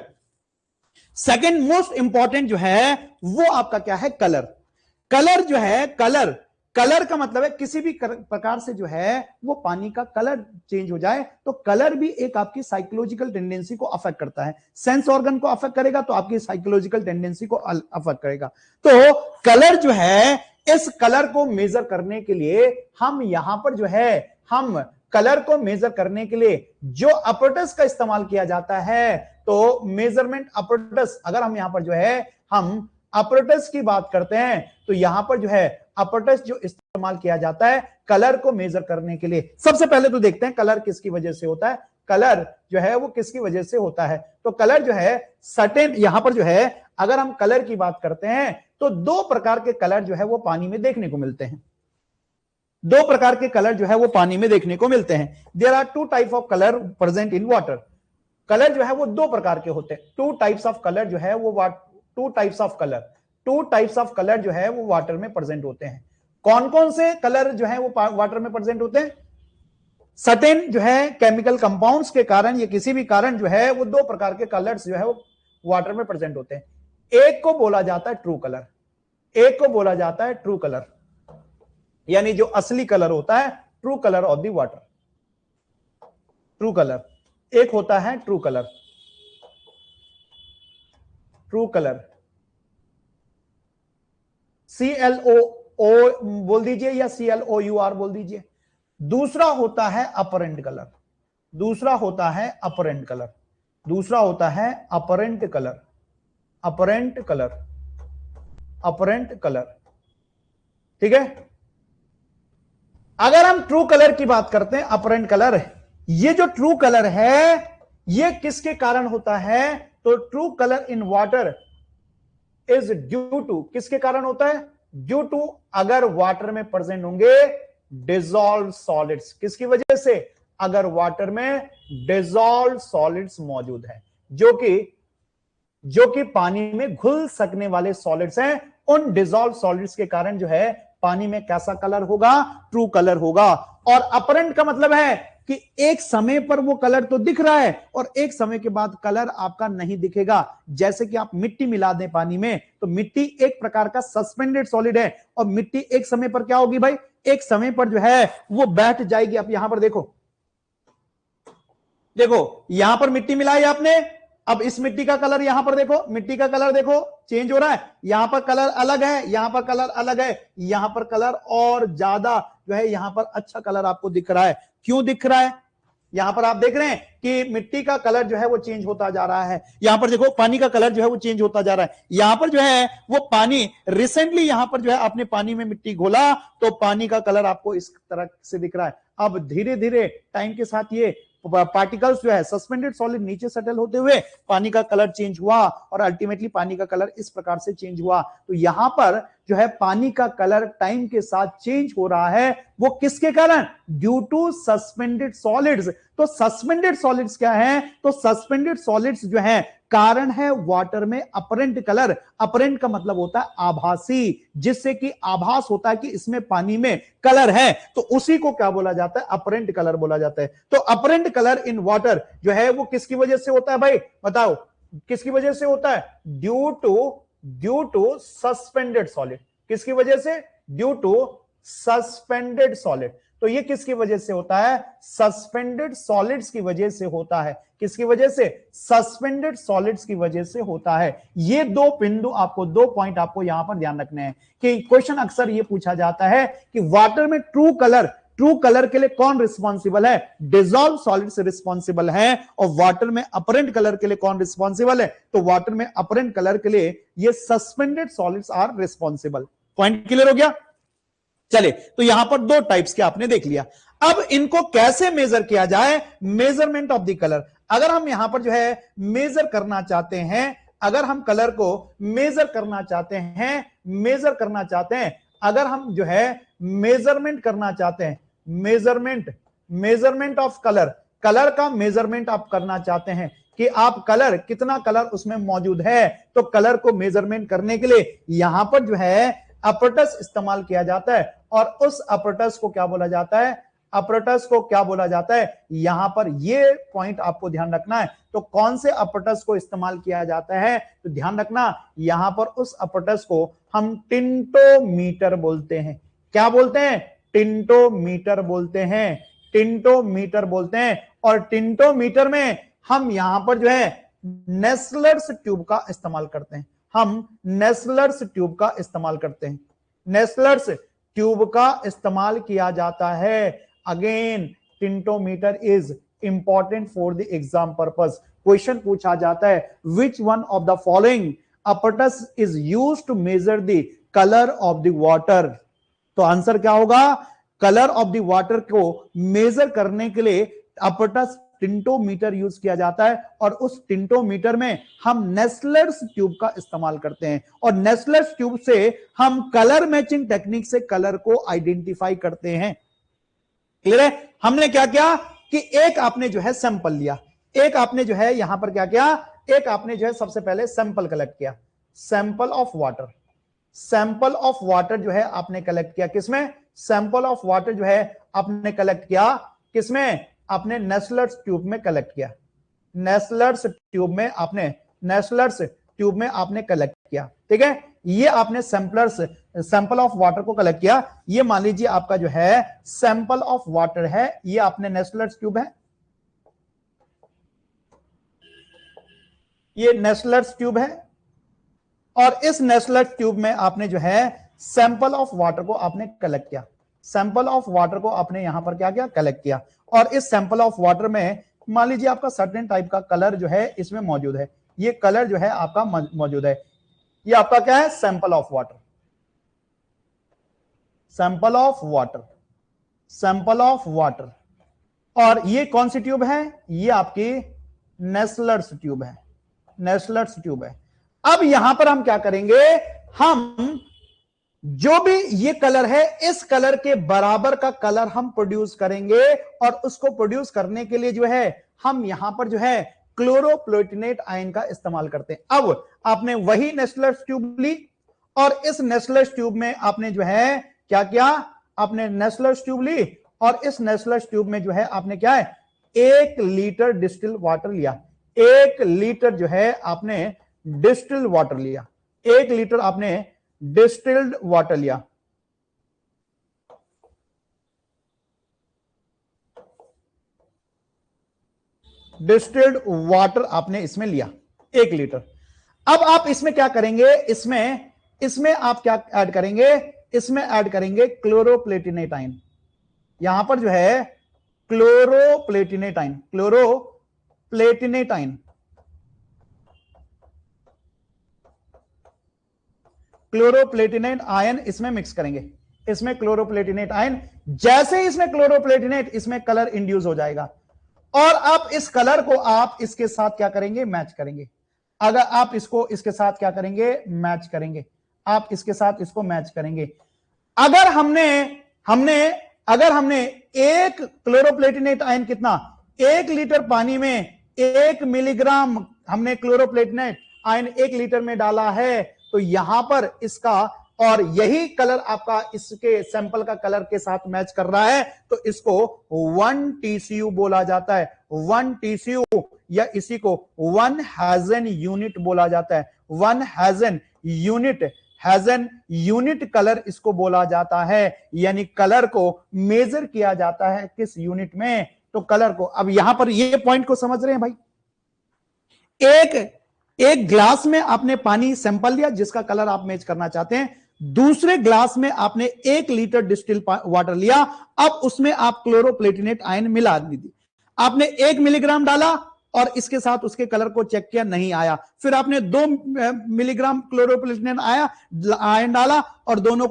सेकेंड मोस्ट इंपॉर्टेंट जो है वो आपका क्या है, कलर जो है, कलर का मतलब है किसी भी प्रकार से जो है वो पानी का कलर चेंज हो जाए, तो कलर भी एक आपकी साइकोलॉजिकल टेंडेंसी को अफेक्ट करता है। सेंस ऑर्गन को अफेक्ट करेगा तो आपकी साइकोलॉजिकल टेंडेंसी को अफेक्ट करेगा। तो कलर जो है, इस कलर को मेजर करने के लिए हम यहां पर जो है, हम कलर को मेजर करने के लिए जो अपरेटस का इस्तेमाल किया जाता है, तो मेजरमेंट अपरेटस, अगर हम यहां पर जो है हम अपरेटस की बात करते हैं, तो यहां पर जो है अपरेटस जो इस्तेमाल किया जाता है कलर को मेजर करने के लिए, सबसे पहले तो देखते हैं कलर किसकी वजह से होता है। कलर जो है वो किसकी वजह से होता है, तो कलर जो है सर्टेन, यहां पर जो है अगर हम कलर की बात करते हैं तो दो प्रकार के कलर जो है वो पानी में देखने को मिलते हैं। दो प्रकार के कलर जो है वो पानी में देखने को मिलते हैं। There are two type of colour present in water. Colour जो है वो दो प्रकार के होते हैं। टू टाइप्स ऑफ कलर जो है वो टू टाइप्स ऑफ कलर जो है वो वाटर में प्रेजेंट होते हैं। कौन कौन से कलर जो है वो वाटर में प्रेजेंट होते हैं? सर्टेन जो है केमिकल कंपाउंड्स के कारण या किसी भी कारण जो है वो दो प्रकार के कलर्स जो है वो वाटर में प्रेजेंट होते हैं। एक को बोला जाता है ट्रू कलर, एक को बोला जाता है ट्रू कलर, यानी जो असली कलर होता है, true colour of the water. True colour एक होता है, ट्रू कलर, CLOO बोल दीजिए या CLOUR बोल दीजिए। दूसरा होता है अपरेंट कलर, दूसरा होता है अपरेंट कलर, दूसरा होता है apparent colour, apparent colour, apparent colour. ठीक है, अगर हम ट्रू कलर की बात करते हैं, अपरेंट कलर, ये जो ट्रू कलर है ये किसके कारण होता है? तो true colour in water is due to, किसके कारण होता है? ड्यू टू, अगर वाटर में प्रेजेंट होंगे डिसॉल्व सॉलिड्स। किसकी वजह से? अगर वाटर में डिसॉल्व सॉलिड्स मौजूद है, जो कि पानी में घुल सकने वाले सॉलिड्स हैं, उन डिसॉल्व सॉलिड्स के कारण जो है पानी में कैसा कलर होगा? ट्रू कलर होगा। और अपरेंट का मतलब है कि एक समय पर वो कलर तो दिख रहा है और एक समय के बाद कलर आपका नहीं दिखेगा। जैसे कि आप मिट्टी मिला दें पानी में, तो मिट्टी एक प्रकार का सस्पेंडेड सॉलिड है और मिट्टी एक समय पर क्या होगी भाई? एक समय पर जो है वो बैठ जाएगी। आप यहां पर देखो, यहां पर मिट्टी मिलाई आपने, अब इस मिट्टी का कलर यहां पर देखो, मिट्टी का कलर देखो चेंज हो रहा है। यहां पर कलर अलग है, यहां पर कलर अलग है, यहां पर कलर और ज्यादा जो है यहां पर अच्छा कलर आपको दिख रहा है। क्यों दिख रहा है? यहां पर आप देख रहे हैं कि मिट्टी का कलर जो है वो चेंज होता जा रहा है। यहां पर देखो पानी का कलर जो है वो चेंज होता जा रहा है। यहां पर जो है वो पानी रिसेंटली, यहां पर जो है आपने पानी में मिट्टी घोला तो पानी का कलर आपको इस तरह से दिख रहा है। अब धीरे धीरे टाइम के साथ ये पार्टिकल्स जो है सस्पेंडेड सॉलिड नीचे सेटल होते हुए पानी का कलर चेंज हुआ और अल्टीमेटली पानी का कलर इस प्रकार से चेंज हुआ। तो यहां पर जो है पानी का कलर टाइम के साथ चेंज हो रहा है, वो किसके कारण? Due to suspended solids. तो सस्पेंडेड सॉलिड्स क्या है? तो सस्पेंडेड सॉलिड्स जो है कारण है वाटर में अपरेंट कलर। अपरेंट का मतलब होता है आभासी, जिससे कि आभास होता है कि इसमें पानी में कलर है, तो उसी को क्या बोला जाता है? अपरेंट कलर बोला जाता है। तो अपरेंट कलर इन वाटर जो है वो किसकी वजह से होता है भाई? बताओ किसकी वजह से होता है? Due to suspended solid. किसकी वजह से? Due to suspended solid. तो ये किसकी वजह से होता है? सस्पेंडेड सॉलिड्स की वजह से होता है। किसकी वजह से? सस्पेंडेड सॉलिड्स की वजह से होता है। ये दो बिंदु आपको, दो पॉइंट आपको यहां पर ध्यान रखने हैं कि क्वेश्चन अक्सर ये पूछा जाता है कि वाटर में ट्रू कलर के लिए कौन रिस्पॉन्सिबल है? डिसॉल्व सॉलिड्स रिस्पॉन्सिबल है। और वाटर में अपरेंट कलर के लिए कौन रिस्पॉन्सिबल है? तो वाटर में अपरेंट कलर के लिए ये suspended solids are responsible. Point clear हो गया? चले, तो यहां पर दो टाइप्स के आपने देख लिया। अब इनको कैसे मेजर किया जाए? Measurement of the colour. अगर हम यहां पर जो है मेजर करना चाहते हैं, अगर हम कलर को मेजर करना चाहते हैं, अगर हम जो है मेजरमेंट करना चाहते हैं, मेजरमेंट ऑफ कलर का मेजरमेंट आप करना चाहते हैं कि आप कलर, कितना कलर उसमें मौजूद है, तो कलर को मेजरमेंट करने के लिए यहां पर जो है अपरेटस इस्तेमाल किया जाता है। और उस अपरेटस को क्या बोला जाता है? यहां पर ये पॉइंट आपको ध्यान रखना है। तो कौन से अपरेटस को इस्तेमाल किया जाता है? तो ध्यान रखना, यहां पर उस अपरेटस को हम टिंटोमीटर बोलते हैं। क्या बोलते हैं? टिंटोमीटर बोलते हैं। और टिंटोमीटर में हम यहां पर जो है नेस्लर्स ट्यूब का इस्तेमाल करते हैं। नेस्लर्स ट्यूब का इस्तेमाल किया जाता है। Again tintometer is important for the exam purpose. Question पूछा जाता है which one of the following apparatus is used to measure the color of the water। तो आंसर क्या होगा? कलर ऑफ द वाटर को मेजर करने के लिए apparatus टिंटोमीटर यूज किया जाता है। और उस टिंटोमीटर में हम नेस्लर्स ट्यूब का इस्तेमाल करते हैं। और नेस्लर्स ट्यूब से हम कलर मैचिंग टेक्निक से कलर को आइडेंटिफाई करते हैं। क्लियर है? हमने क्या किया कि एक आपने जो है सैंपल लिया, एक आपने जो है यहां पर क्या किया, एक आपने जो है सबसे पहले सैंपल कलेक्ट किया, सैंपल ऑफ वाटर जो है आपने कलेक्ट किया। किसमें? सैंपल ऑफ वाटर जो है आपने कलेक्ट किया किसमें? आपने नेस्लर्स ट्यूब में कलेक्ट किया। नेस्लर्स ट्यूब में आपने कलेक्ट किया। ठीक है, ये आपने सैंपल ऑफ वाटर को कलेक्ट किया। ये मान लीजिए आपका जो है सैंपल ऑफ वाटर है, ये आपने नेस्लर्स ट्यूब है, ये नेस्लर्स ट्यूब है। और इस नेस्लर्स ट्यूब में आपने जो है सैंपल ऑफ वाटर को आपने कलेक्ट किया। सैंपल ऑफ वाटर को आपने यहां पर क्या किया? कलेक्ट किया। और इस सैंपल ऑफ वाटर में मान लीजिए आपका सर्टेन टाइप का कलर जो है इसमें मौजूद है। ये कलर जो है आपका मौजूद है। ये आपका क्या है? Sample of water. और ये कौन सी ट्यूब है? ये आपकी नेस्लर्स ट्यूब है। अब यहां पर हम क्या करेंगे? हम जो भी ये कलर है, इस कलर के बराबर का कलर हम प्रोड्यूस करेंगे। और उसको प्रोड्यूस करने के लिए जो है हम यहां पर जो है क्लोरोप्लेटिनेट आयन का इस्तेमाल करते हैं। अब आपने वही नेस्लर्स ट्यूब ली और इस नेस्लर्स ट्यूब में आपने जो है क्या किया? आपने नेस्लर्स ट्यूब ली और इस नेस्लर्स ट्यूब में जो है आपने क्या है? 1 लीटर डिस्टिल्ड वाटर लिया। 1 लीटर जो है आपने डिस्टिल्ड वाटर लिया। 1 लीटर आपने डिस्टिल्ड वाटर लिया। डिस्टिल्ड वाटर आपने इसमें लिया 1 लीटर। अब आप इसमें क्या करेंगे? इसमें आप क्या ऐड करेंगे? इसमें ऐड करेंगे क्लोरोप्लेटिनेट आयन। यहां पर जो है क्लोरोप्लेटिनेट आयन इसमें मिक्स करेंगे। इसमें क्लोरोप्लेटिनेट आयन, जैसे ही इसमें क्लोरोप्लेटिनेट, इसमें कलर इंड्यूस हो जाएगा। और आप इस कलर को आप इसके साथ क्या करेंगे, मैच करेंगे। अगर आप इसको इसके साथ क्या करेंगे, मैच करेंगे, आप इसके साथ इसको मैच करेंगे। अगर हमने एक क्लोरोप्लेटिनेट आयन कितना, 1 लीटर पानी में 1 मिलीग्राम हमने क्लोरोप्लेटिनेट आयन 1 लीटर में डाला है, तो यहां पर इसका, और यही कलर आपका इसके सैंपल का कलर के साथ मैच कर रहा है, तो इसको 1 TCU बोला जाता है। 1 TCU या इसी को 1 हेजन यूनिट बोला जाता है। 1 हेजन यूनिट कलर इसको बोला जाता है, यानी कलर को मेजर किया जाता है किस यूनिट में, तो कलर को। अब यहां पर ये पॉइंट को समझ रहे हैं भाई, एक ग्लास में आपने पानी सैंपल लिया जिसका कलर आप मैच करना चाहते हैं, दूसरे ग्लास में आपने 1 लीटर डिस्टिल वाटर लिया, अब उसमें आप क्लोरोप्लेटिनेट आयन मिला दी, आपने 1 मिलीग्राम डाला और इसके साथ उसके कलर को चेक किया, नहीं आया, फिर आपने 2 मिलीग्राम क्लोरोप्लेटिनेट आयन डाला और दोनों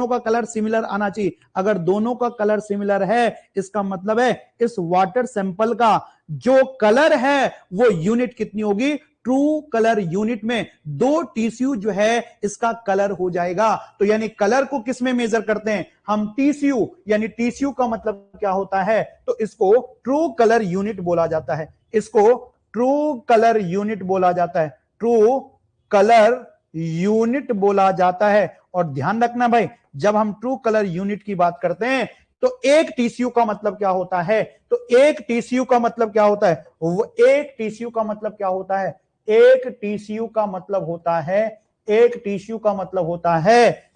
का कलर सिमिलर आना चाहिए। अगर दोनों का कलर सिमिलर है, इसका मतलब है इस वाटर सैंपल का जो कलर है वो यूनिट कितनी होगी, ट्रू कलर यूनिट में 2 TCU जो है इसका कलर हो जाएगा। तो यानी कलर को किस में मेजर करते हैं हम, TCU, यानी TCU का मतलब क्या होता है, तो इसको ट्रू कलर यूनिट बोला जाता है, इसको ट्रू कलर यूनिट बोला जाता है, ट्रू कलर यूनिट बोला जाता है। और ध्यान रखना भाई, जब हम ट्रू कलर यूनिट की बात करते हैं तो 1 TCU का मतलब क्या होता है, तो 1 TCU का मतलब क्या होता है, वो 1 TCU का मतलब क्या होता है, 1 TCU का मतलब होता है, 1 TCU का मतलब होता है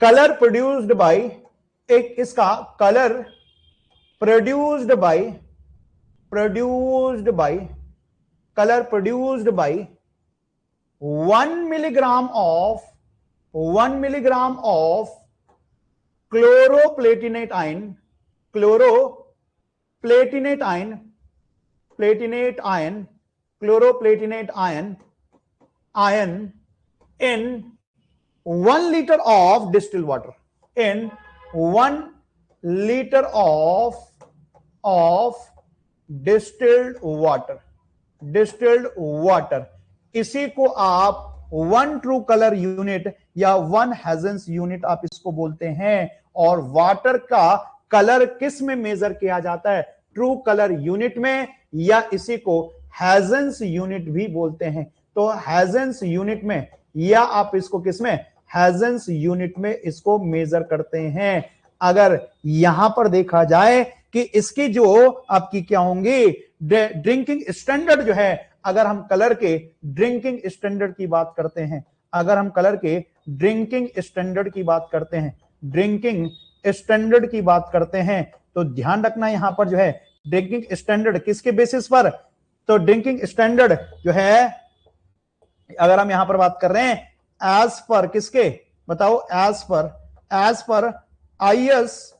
कलर प्रोड्यूस्ड बाय, एक इसका colour produced by colour produced by 1 milligram of chloroplatinate ion in 1 liter of distilled water, in 1 liter of distilled water, इसी को आप 1 ट्रू कलर यूनिट या 1 हेजन्स यूनिट आप इसको बोलते हैं। और वाटर का कलर किस में मेजर किया जाता है, ट्रू कलर यूनिट में, या इसी को हेजन्स यूनिट भी बोलते हैं। तो हेजन्स यूनिट में, या आप इसको किस में, हेजन्स यूनिट में इसको मेजर करते हैं। अगर यहां पर देखा जाए कि इसकी जो आपकी क्या होंगी ड्रिंकिंग स्टैंडर्ड जो है, अगर हम कलर के ड्रिंकिंग स्टैंडर्ड की बात करते हैं, अगर हम कलर के ड्रिंकिंग स्टैंडर्ड की बात करते हैं, ड्रिंकिंग स्टैंडर्ड की बात करते हैं, तो ध्यान रखना यहां पर जो है ड्रिंकिंग स्टैंडर्ड किसके बेसिस पर, तो ड्रिंकिंग स्टैंडर्ड जो है अगर हम यहां पर बात कर रहे हैं एज पर किसके, बताओ, एज पर IS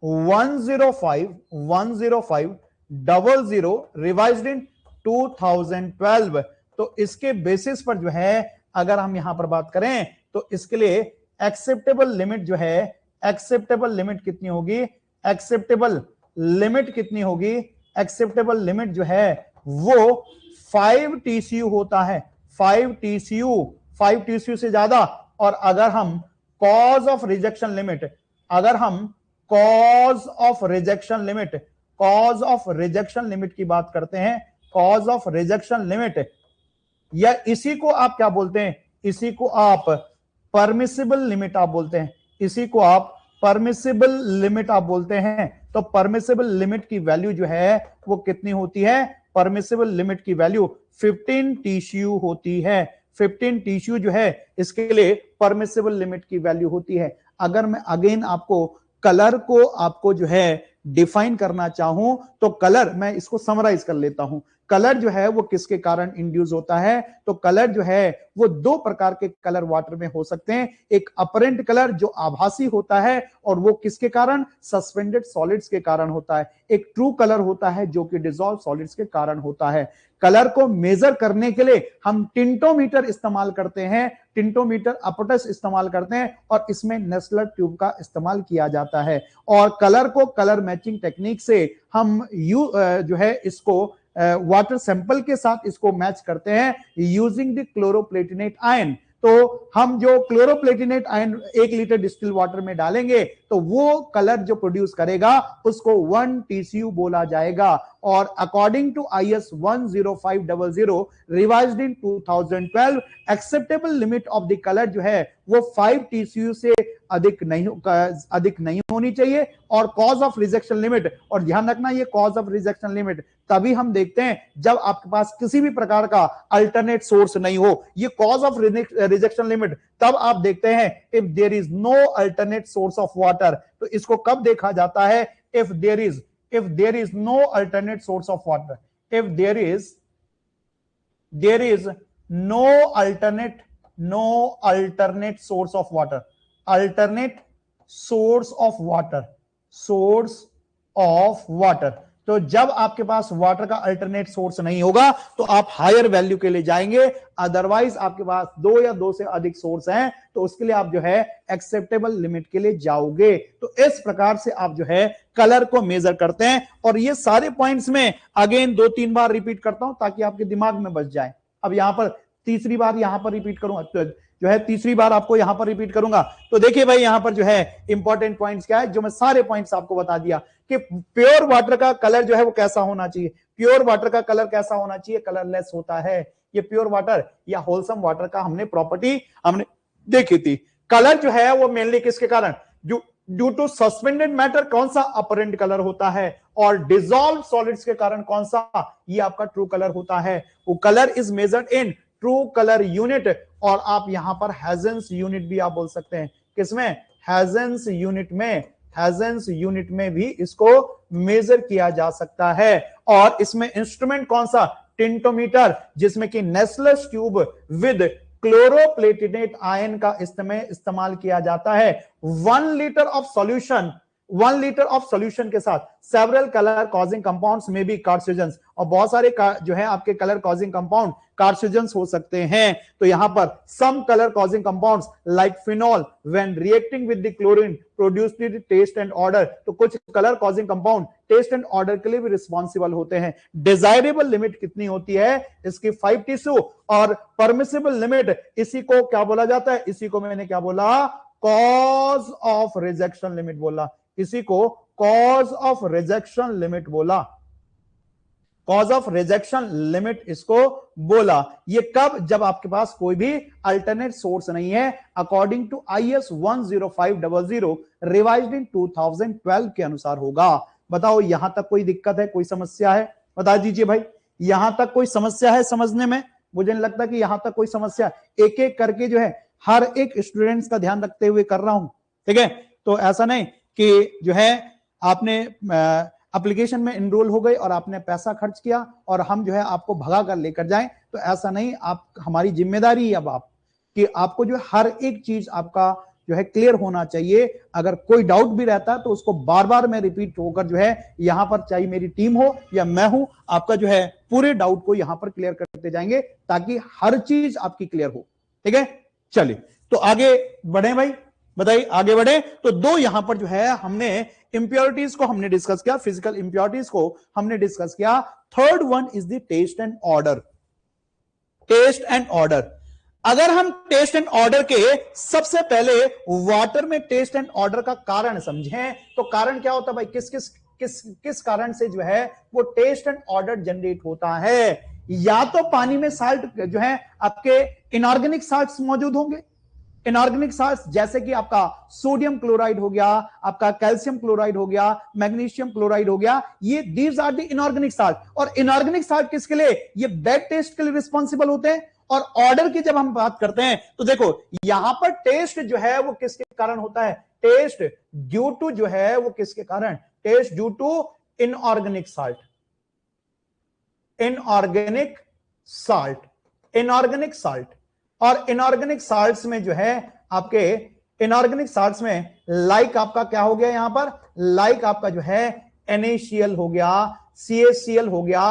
10500 रिवाइज्ड इन 2012, तो इसके बेसिस पर जो है अगर हम यहां पर बात करें तो इसके लिए एक्सेप्टेबल लिमिट जो है, एक्सेप्टेबल लिमिट कितनी होगी, एक्सेप्टेबल लिमिट जो है वो 5 TCU होता है, 5 TCU से ज्यादा। और अगर हम कॉज ऑफ रिजेक्शन लिमिट की बात करते हैं, कॉज ऑफ रिजेक्शन लिमिट, या इसी को आप क्या बोलते हैं, इसी को आप परमिसिबल लिमिट आप बोलते हैं, इसी को आप परमिसिबल लिमिट आप बोलते हैं। तो परमिसिबल लिमिट की वैल्यू जो है वो कितनी होती है, परमिसिबल लिमिट की वैल्यू 15 TCU होती है। 15 TCU जो है इसके लिए परमिसिबल लिमिट की वैल्यू होती है। अगर मैं अगेन आपको कलर को आपको जो है डिफाइन करना चाहूं तो कलर, मैं इसको समराइज कर लेता हूं कलर जो है वो किसके कारण इंड्यूस होता है? तो कलर जो है वो दो प्रकार के कलर वाटर में हो सकते हैं। एक अपरेंट कलर जो आभासी होता है और वो किसके कारण? सस्पेंडेड सॉलिड्स के कारण होता है। एक ट्रू कलर होता है जो कि डिसॉल्व सॉलिड्स के कारण होता है। कलर को मेजर करने के लिए हम टिंटोमीटर इस्तेमाल करते हैं, टिंटोमीटर अपटस इस्तेमाल करते हैं और इसमें नेस्लर ट्यूब का इस्तेमाल किया जाता है। और कलर को कलर मैचिंग टेक्निक से हम जो है इसको वाटर सैंपल के साथ इसको मैच करते हैं यूजिंग द क्लोरोप्लेटिनेट आयन। तो हम जो क्लोरोप्लेटिनेट आयन 1 लीटर डिस्टिल वाटर में डालेंगे तो वो कलर जो प्रोड्यूस करेगा उसको 1 TCU बोला जाएगा। और according to IS 10500 revised in 2012 acceptable limit of the colour जो है वो 5 TCU से अधिक नहीं होनी चाहिए। और कॉज ऑफ रिजेक्शन लिमिट, और ध्यान रखना ये कॉज ऑफ रिजेक्शन लिमिट तभी हम देखते हैं जब आपके पास किसी भी प्रकार का अल्टरनेट सोर्स नहीं हो। ये कॉज ऑफ रिजेक्शन लिमिट तब आप देखते हैं if there is no alternate source of water. तो इसको कब देखा जाता है? If there is no alternate source of water, if there is no alternate source of water, alternate source of water. तो जब आपके पास वाटर का अल्टरनेट सोर्स नहीं होगा तो आप हायर वैल्यू के लिए जाएंगे। अदरवाइज आपके पास 2 या 2 से अधिक सोर्स हैं तो उसके लिए आप जो है एक्सेप्टेबल लिमिट के लिए जाओगे। तो इस प्रकार से आप जो है कलर को मेजर करते हैं। और ये सारे पॉइंट्स में अगेन 2-3 बार रिपीट करता हूं ताकि आपके दिमाग में बच जाए। अब यहां पर तीसरी बार यहां पर रिपीट करूंगा, तो जो है तीसरी बार आपको यहां पर रिपीट करूंगा। तो देखिए भाई यहां पर जो है इंपॉर्टेंट पॉइंट्स क्या है, जो मैं सारे पॉइंट्स आपको बता दिया कि प्योर वाटर का कलर जो है वो कैसा होना चाहिए। प्योर वाटर का कलर कैसा होना चाहिए? कलरलेस होता है। ये प्योर वाटर या होलसम वाटर का हमने प्रॉपर्टी देखी थी। कलर जो है वो मेनली किसके कारण? ड्यू टू सस्पेंडेड मैटर कौन सा? अपरेंट कलर होता है। और डिसॉल्व सॉलिड्स के कारण कौन सा? ये आपका ट्रू कलर होता है। वो colour is measured in true colour unit. और आप यहां पर हेजेंस यूनिट भी आप बोल सकते हैं। किसमें? हेजेंस यूनिट में भी इसको मेजर किया जा सकता है। और इसमें इंस्ट्रूमेंट कौन सा? टिंटोमीटर, जिसमें कि नेस्लर ट्यूब विद क्लोरोप्लेटिनेट आयन का इस्तेमाल किया जाता है। 1 लीटर ऑफ सॉल्यूशन के साथ सेवरल कलर कॉजिंग कंपाउंड्स में भी कार्सिजन्स, और बहुत सारे जो है आपके कलर कॉजिंग कंपाउंड कार्सिजन्स हो सकते हैं। तो यहां पर some colour causing compounds like phenol when reacting with the chlorine produced taste and odour. तो कुछ colour causing compound taste and odour के लिए भी रिस्पॉन्सिबल होते हैं। डिजायरेबल लिमिट कितनी होती है इसकी? 5 TCU। और परमिसिबल लिमिट, इसी को क्या बोला जाता है? इसी को मैंने क्या बोला? कॉज ऑफ रिजेक्शन लिमिट बोला। इसी को कॉज ऑफ रिजेक्शन लिमिट बोला। कॉज ऑफ रिजेक्शन लिमिट इसको बोला। ये कब? जब आपके पास कोई भी अल्टरनेट सोर्स नहीं है। According to IS 10500 revised in 2012 के अनुसार होगा। बताओ यहां तक कोई दिक्कत है, कोई समस्या है? बता दीजिए भाई, यहां तक कोई समस्या है समझने में? मुझे नहीं लगता कि यहां तक कोई समस्या। एक एक करके जो है हर एक स्टूडेंट्स का ध्यान रखते हुए कर रहा हूं, ठीक है? तो ऐसा नहीं कि जो है आपने एप्लीकेशन में इनरोल हो गए और आपने पैसा खर्च किया और हम जो है आपको भगा कर लेकर जाएं, तो ऐसा नहीं। आप, हमारी जिम्मेदारी है अब आप कि आपको जो हर एक चीज आपका जो है क्लियर होना चाहिए। अगर कोई डाउट भी रहता है तो उसको बार बार में रिपीट होकर जो है यहां पर, चाहे मेरी टीम हो या मैं हूं, आपका जो है पूरे डाउट को यहां पर क्लियर करते जाएंगे ताकि हर चीज आपकी क्लियर हो, ठीक है? चलिए तो आगे बढ़े भाई, बताइए आगे बढ़े। तो 2 यहां पर जो है हमने इंप्योरिटीज को हमने डिस्कस किया, फिजिकल इंप्योरिटीज को हमने डिस्कस किया। Third one is the taste and odour. Taste and odour, अगर हम टेस्ट एंड ऑर्डर के सबसे पहले वाटर में टेस्ट एंड ऑर्डर का कारण समझें तो कारण क्या होता है भाई? किस कारण से जो है वो टेस्ट एंड ऑर्डर जनरेट होता है? या तो पानी में साल्ट जो है आपके इनऑर्गेनिक साल्ट्स मौजूद होंगे। इनऑर्गेनिक साल्ट्स जैसे कि आपका सोडियम क्लोराइड हो गया, आपका कैल्शियम क्लोराइड हो गया, मैग्नीशियम क्लोराइड हो गया, ये these are the inorganic salt. और इनऑर्गेनिक साल्ट किसके लिए? ये बैड टेस्ट के लिए रिस्पॉन्सिबल होते हैं। और ऑर्डर की जब हम बात करते हैं तो देखो यहां पर टेस्ट जो है वो किसके कारण होता है? टेस्ट ड्यू टू जो है वो किसके कारण? Taste due to inorganic salt. Inorganic salt, inorganic salt. और इनऑर्गेनिक साल्ट्स में जो है आपके इनऑर्गेनिक साल्ट्स में लाइक आपका क्या हो गया यहां पर, लाइक आपका जो है NaCl हो गया, CaCl हो गया,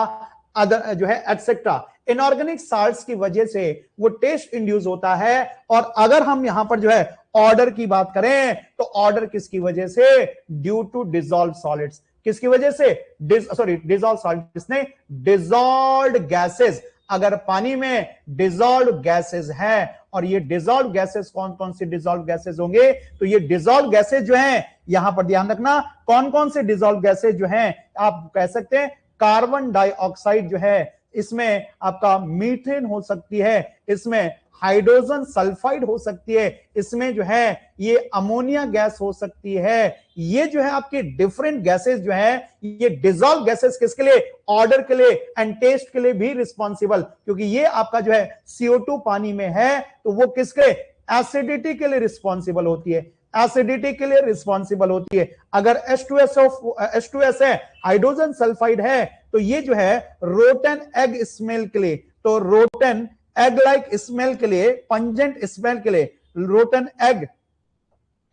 अदर जो है एटसेट्रा। इनऑर्गेनिक साल्ट्स की वजह से वो टेस्ट इंड्यूस होता है। और अगर हम यहां पर जो है ऑर्डर की बात करें तो ऑर्डर किसकी वजह से, ड्यू टू डिसॉल्व सॉलिड्स। किसकी वजह से, डिसॉल्व सॉलिड किसने, डिसॉल्व्ड गैसेस। अगर पानी में डिसॉल्व गैसेस हैं, और ये डिसॉल्व गैसेस कौन कौन से डिसॉल्व गैसेस होंगे, तो ये डिसॉल्व गैसेस जो हैं यहां पर ध्यान रखना, कौन कौन से डिसॉल्व गैसेस जो हैं, आप कह सकते हैं कार्बन डाइऑक्साइड जो है, इसमें आपका मीथेन हो सकती है, इसमें हाइड्रोजन सल्फाइड हो सकती है, इसमें जो है ये अमोनिया गैस हो सकती है। ये जो है आपके डिफरेंट गैसेस जो है, ये डिसॉल्व गैसेस किसके लिए, ऑर्डर के लिए एंड टेस्ट के लिए भी रिस्पॉन्सिबल, क्योंकि ये आपका जो है CO2 पानी में है तो वो किसके, एसिडिटी के लिए रिस्पॉन्सिबल होती है, एसिडिटी के लिए रिस्पॉन्सिबल होती है। अगर H2S है, हाइड्रोजन सल्फाइड है, तो ये जो है रोटन एग स्मेल के लिए, तो रोटन एग लाइक स्मेल के लिए, पंजेंट स्मेल के लिए, रोटन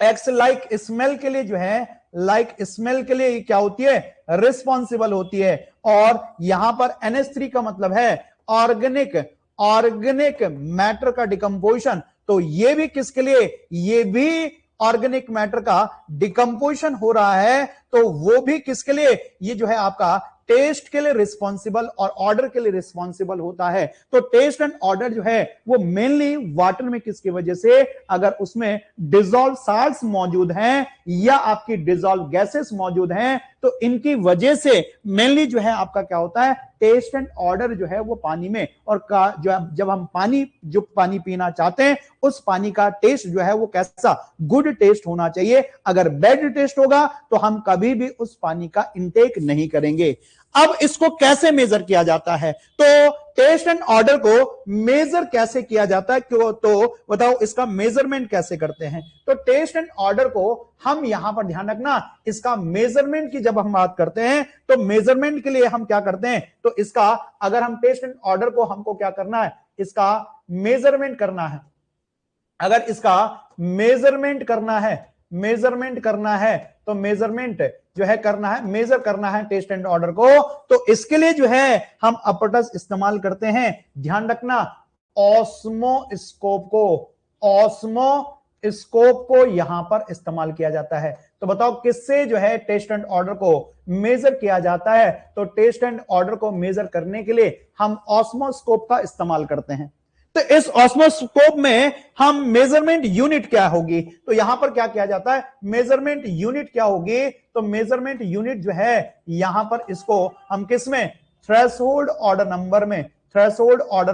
एग्स लाइक स्मेल के लिए जो है, लाइक स्मेल के लिए क्या होती है, रिस्पॉन्सिबल होती है। और यहां पर NH3 का मतलब है ऑर्गेनिक मैटर का डिकम्पोजिशन, तो ये भी किसके लिए, ये भी ऑर्गेनिक मैटर का डिकम्पोजिशन हो रहा है, तो वो भी किसके लिए, ये जो है आपका टेस्ट के लिए रिस्पॉन्सिबल और ऑर्डर के लिए रिस्पॉन्सिबल होता है। तो टेस्ट एंड ऑर्डर जो है वो मेनली वाटर में किसकी वजह से, अगर उसमें डिसॉल्व साल्ट्स मौजूद हैं या आपकी डिसॉल्व गैसेस मौजूद हैं, तो इनकी वजह से मेनली जो है आपका क्या होता है, टेस्ट एंड ऑर्डर जो है वो पानी में, और जब हम पानी पीना चाहते हैं, उस पानी का टेस्ट जो है वो कैसा, गुड टेस्ट होना चाहिए। अगर बैड टेस्ट होगा तो हम कभी भी उस पानी का इंटेक नहीं करेंगे। अब इसको कैसे मेजर किया जाता है, तो टेस्ट एंड ऑर्डर को मेजर कैसे किया जाता है, क्यों, तो बताओ इसका मेजरमेंट कैसे करते हैं। तो टेस्ट एंड ऑर्डर को हम यहां पर ध्यान रखना, इसका मेजरमेंट की जब हम बात करते हैं तो मेजरमेंट के लिए हम क्या करते हैं, तो इसका अगर हम टेस्ट एंड ऑर्डर को हमको क्या करना है, इसका मेजरमेंट करना है। अगर इसका मेजरमेंट करना है तो मेजरमेंट जो है करना है, मेजर करना है टेस्ट एंड ऑर्डर को, तो इसके लिए जो है हम अपरटस इस्तेमाल करते हैं। ध्यान रखना, ऑस्मोस्कोप को यहां पर इस्तेमाल किया जाता है। तो बताओ किससे जो है टेस्ट एंड ऑर्डर को मेजर किया जाता है, तो टेस्ट एंड ऑर्डर को मेजर करने के लिए हम ऑस्मोस्कोप का इस्तेमाल करते हैं। तो इस ऑस्मोस्कोप में हम मेजरमेंट यूनिट क्या होगी, तो यहां पर क्या किया जाता है, मेजरमेंट यूनिट क्या होगी, तो मेजरमेंट यूनिट जो है यहां पर इसको हम किस में, थ्रेशोल्ड ऑर्डर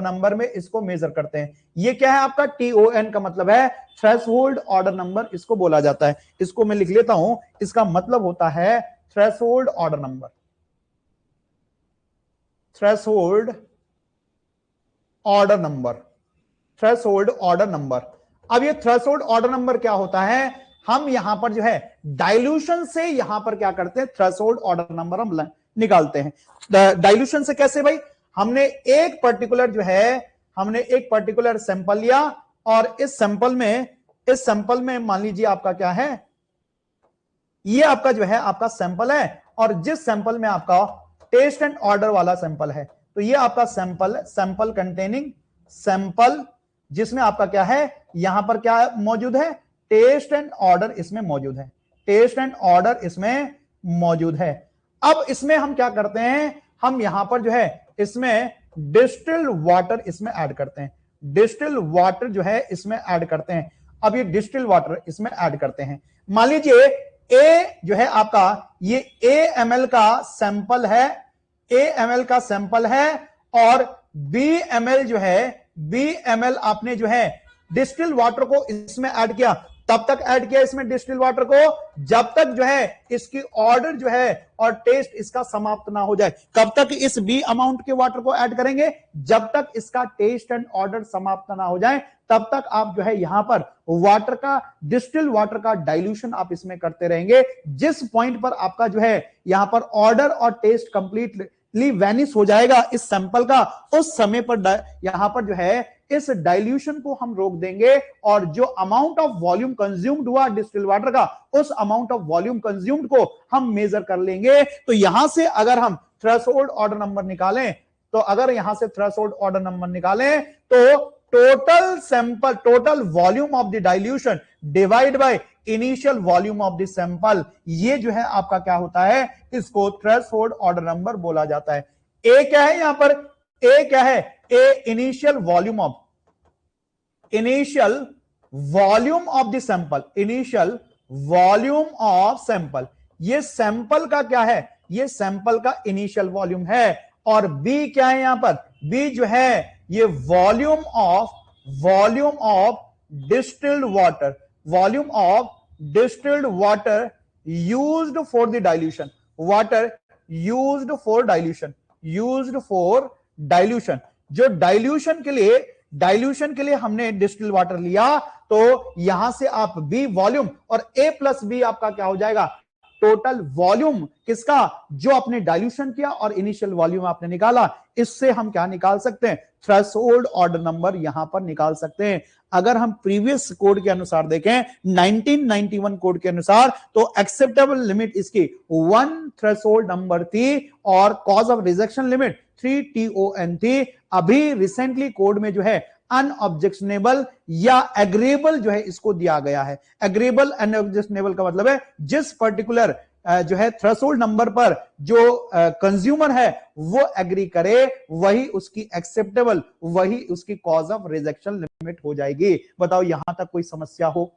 नंबर में इसको मेजर करते हैं। ये क्या है आपका, TON का मतलब है थ्रेशोल्ड ऑर्डर नंबर, इसको बोला जाता है। इसको मैं लिख लेता हूं, इसका मतलब होता है threshold odour number, threshold odour number. अब ये थ्रेशोल्ड ऑर्डर नंबर क्या होता है, हम यहां पर जो है डाइल्यूशन से यहां पर क्या करते हैं, थ्रेशोल्ड ऑर्डर नंबर हम निकालते हैं। डाइल्यूशन से कैसे भाई, हमने एक पर्टिकुलर सैंपल लिया, और इस सैंपल में मान लीजिए आपका क्या है, ये आपका जो है आपका सैंपल है, और जिस सैंपल में आपका टेस्ट एंड ऑर्डर वाला सैंपल है, तो ये आपका सैंपल कंटेनिंग सैंपल, जिसमें आपका क्या है, यहां पर क्या मौजूद है, टेस्ट एंड ऑर्डर इसमें मौजूद है। अब इसमें हम क्या करते हैं, हम यहां पर जो है इसमें डिस्टिल्ड वाटर इसमें ऐड करते हैं, अब ये डिस्टिल्ड वाटर इसमें ऐड करते हैं। मान लीजिए ए जो है आपका ये AML का सैंपल है, और BML आपने जो है डिस्टिल वाटर को इसमें ऐड किया, तब तक ऐड किया इसमें डिस्टिल वाटर को जब तक जो है इसकी ऑर्डर जो है और टेस्ट इसका समाप्त ना हो जाए। कब तक इस B अमाउंट के वाटर को ऐड करेंगे, जब तक इसका टेस्ट एंड ऑर्डर समाप्त ना हो जाए, तब तक आप जो है यहां पर वाटर का, डिस्टिल वाटर का डाइल्यूशन आप इसमें करते रहेंगे। जिस पॉइंट पर आपका जो है यहां पर ऑर्डर और टेस्ट कंप्लीट कंप्लीटली वैनिश हो जाएगा इस सैंपल का, उस समय पर यहां पर जो है इस डाइल्यूशन को हम रोक देंगे और जो अमाउंट ऑफ वॉल्यूम कंज्यूम्ड हुआ डिस्टिल वाटर का, उस अमाउंट ऑफ वॉल्यूम कंज्यूम्ड को हम मेजर कर लेंगे। तो यहां से अगर हम थ्रेशोल्ड ऑर्डर नंबर निकालें, तो अगर यहां से थ्रेशोल्ड ऑर्डर नंबर निकालें तो total sample, total volume of the dilution divide by initial volume of the sample, ये जो है आपका क्या होता है, इसको थ्रेशोल्ड ऑर्डर नंबर बोला जाता है। ए क्या है यहां पर, ए क्या है, A initial volume of the sample, initial volume of sample, ये सैंपल का क्या है, ये सैंपल का इनिशियल वॉल्यूम है। और बी क्या है यहां पर, बी जो है ये volume of distilled water, volume of distilled water used for the dilution, water used for dilution, जो डाइल्यूशन के लिए हमने डिस्टिल्ड वाटर लिया, तो यहां से आप बी वॉल्यूम और ए प्लस बी आपका क्या हो जाएगा, टोटल वॉल्यूम किसका, जो आपने डाइल्यूशन किया और इनिशियल वॉल्यूम आपने निकाला, इससे हम क्या निकाल सकते हैं, थ्रेशोल्ड ऑर्डर नंबर यहां पर निकाल सकते हैं। अगर हम प्रीवियस कोड के अनुसार देखें, 1991 कोड के अनुसार, तो एक्सेप्टेबल लिमिट इसकी 1 थ्रेशोल्ड नंबर थी और cause of rejection limit 3 TON थी। अभी रिसेंटली कोड में जो है अनऑब्जेक्शनेबल या एग्रीएबल जो है इसको दिया गया है। एग्रीएबल अनऑब्जेक्शनेबल का मतलब है जिस पर्टिकुलर जो है थ्रेशोल्ड नंबर पर जो कंज्यूमर है वो एग्री करे, वही उसकी एक्सेप्टेबल, वही उसकी कॉज ऑफ रिजेक्शन लिमिट हो जाएगी। बताओ यहां तक कोई समस्या हो,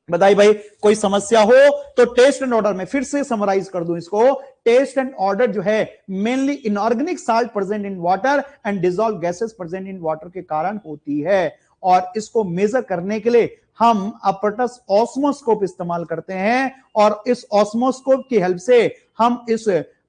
बताइए भाई कोई समस्या हो तो टेस्ट एंड ऑर्डर में फिर से समराइज कर दूं इसको। टेस्ट एंड ऑर्डर जो है mainly inorganic salt present in water and dissolve gases present in water के कारण होती है, और इसको मेजर करने के लिए हम अपरटस ऑस्मोस्कोप इस्तेमाल करते हैं, और इस ऑस्मोस्कोप की हेल्प से हम इस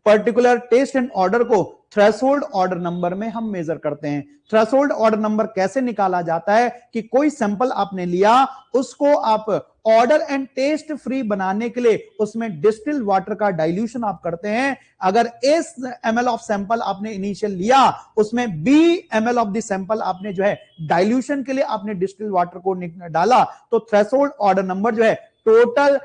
पर्टिकुलर टेस्ट एंड ऑर्डर को थ्रेशोल्ड ऑर्डर नंबर में हम मेजर करते हैं। थ्रेशोल्ड ऑर्डर नंबर कैसे निकाला जाता है कि कोई सैंपल आपने लिया, उसको आप ऑर्डर एंड टेस्ट फ्री बनाने के लिए उसमें डिस्टिल्ड वाटर का डाइल्यूशन आप करते हैं। अगर एस ml ऑफ सैंपल आपने इनिशियल लिया, उसमें B ml of the sample आपने जो है डाइल्यूशन के लिए आपने डिस्टिल्ड वाटर को डाला, तो थ्रेशोल्ड ऑर्डर नंबर जो है total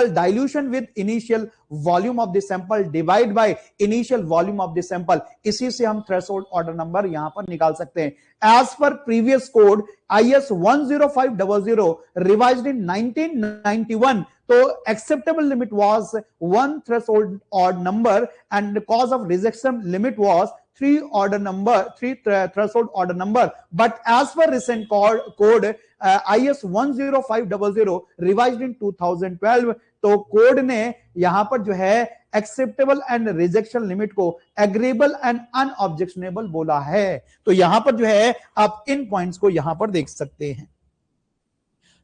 dilution with initial volume of the sample divide by initial volume of the sample, इसी से हम थ्रेशोल्ड ऑर्डर नंबर यहां पर निकाल सकते हैं। एज पर previous code IS 10500 revised in 1991, तो acceptable limit was 1 threshold odd number and the cause of rejection limit was 3 threshold order number. But as per recent code IS 10500 revised in 2012, तो code ने यहां पर जो है acceptable and rejection limit को agreeable and अनऑब्जेक्शनेबल बोला है। तो यहां पर जो है आप इन पॉइंट्स को यहां पर देख सकते हैं।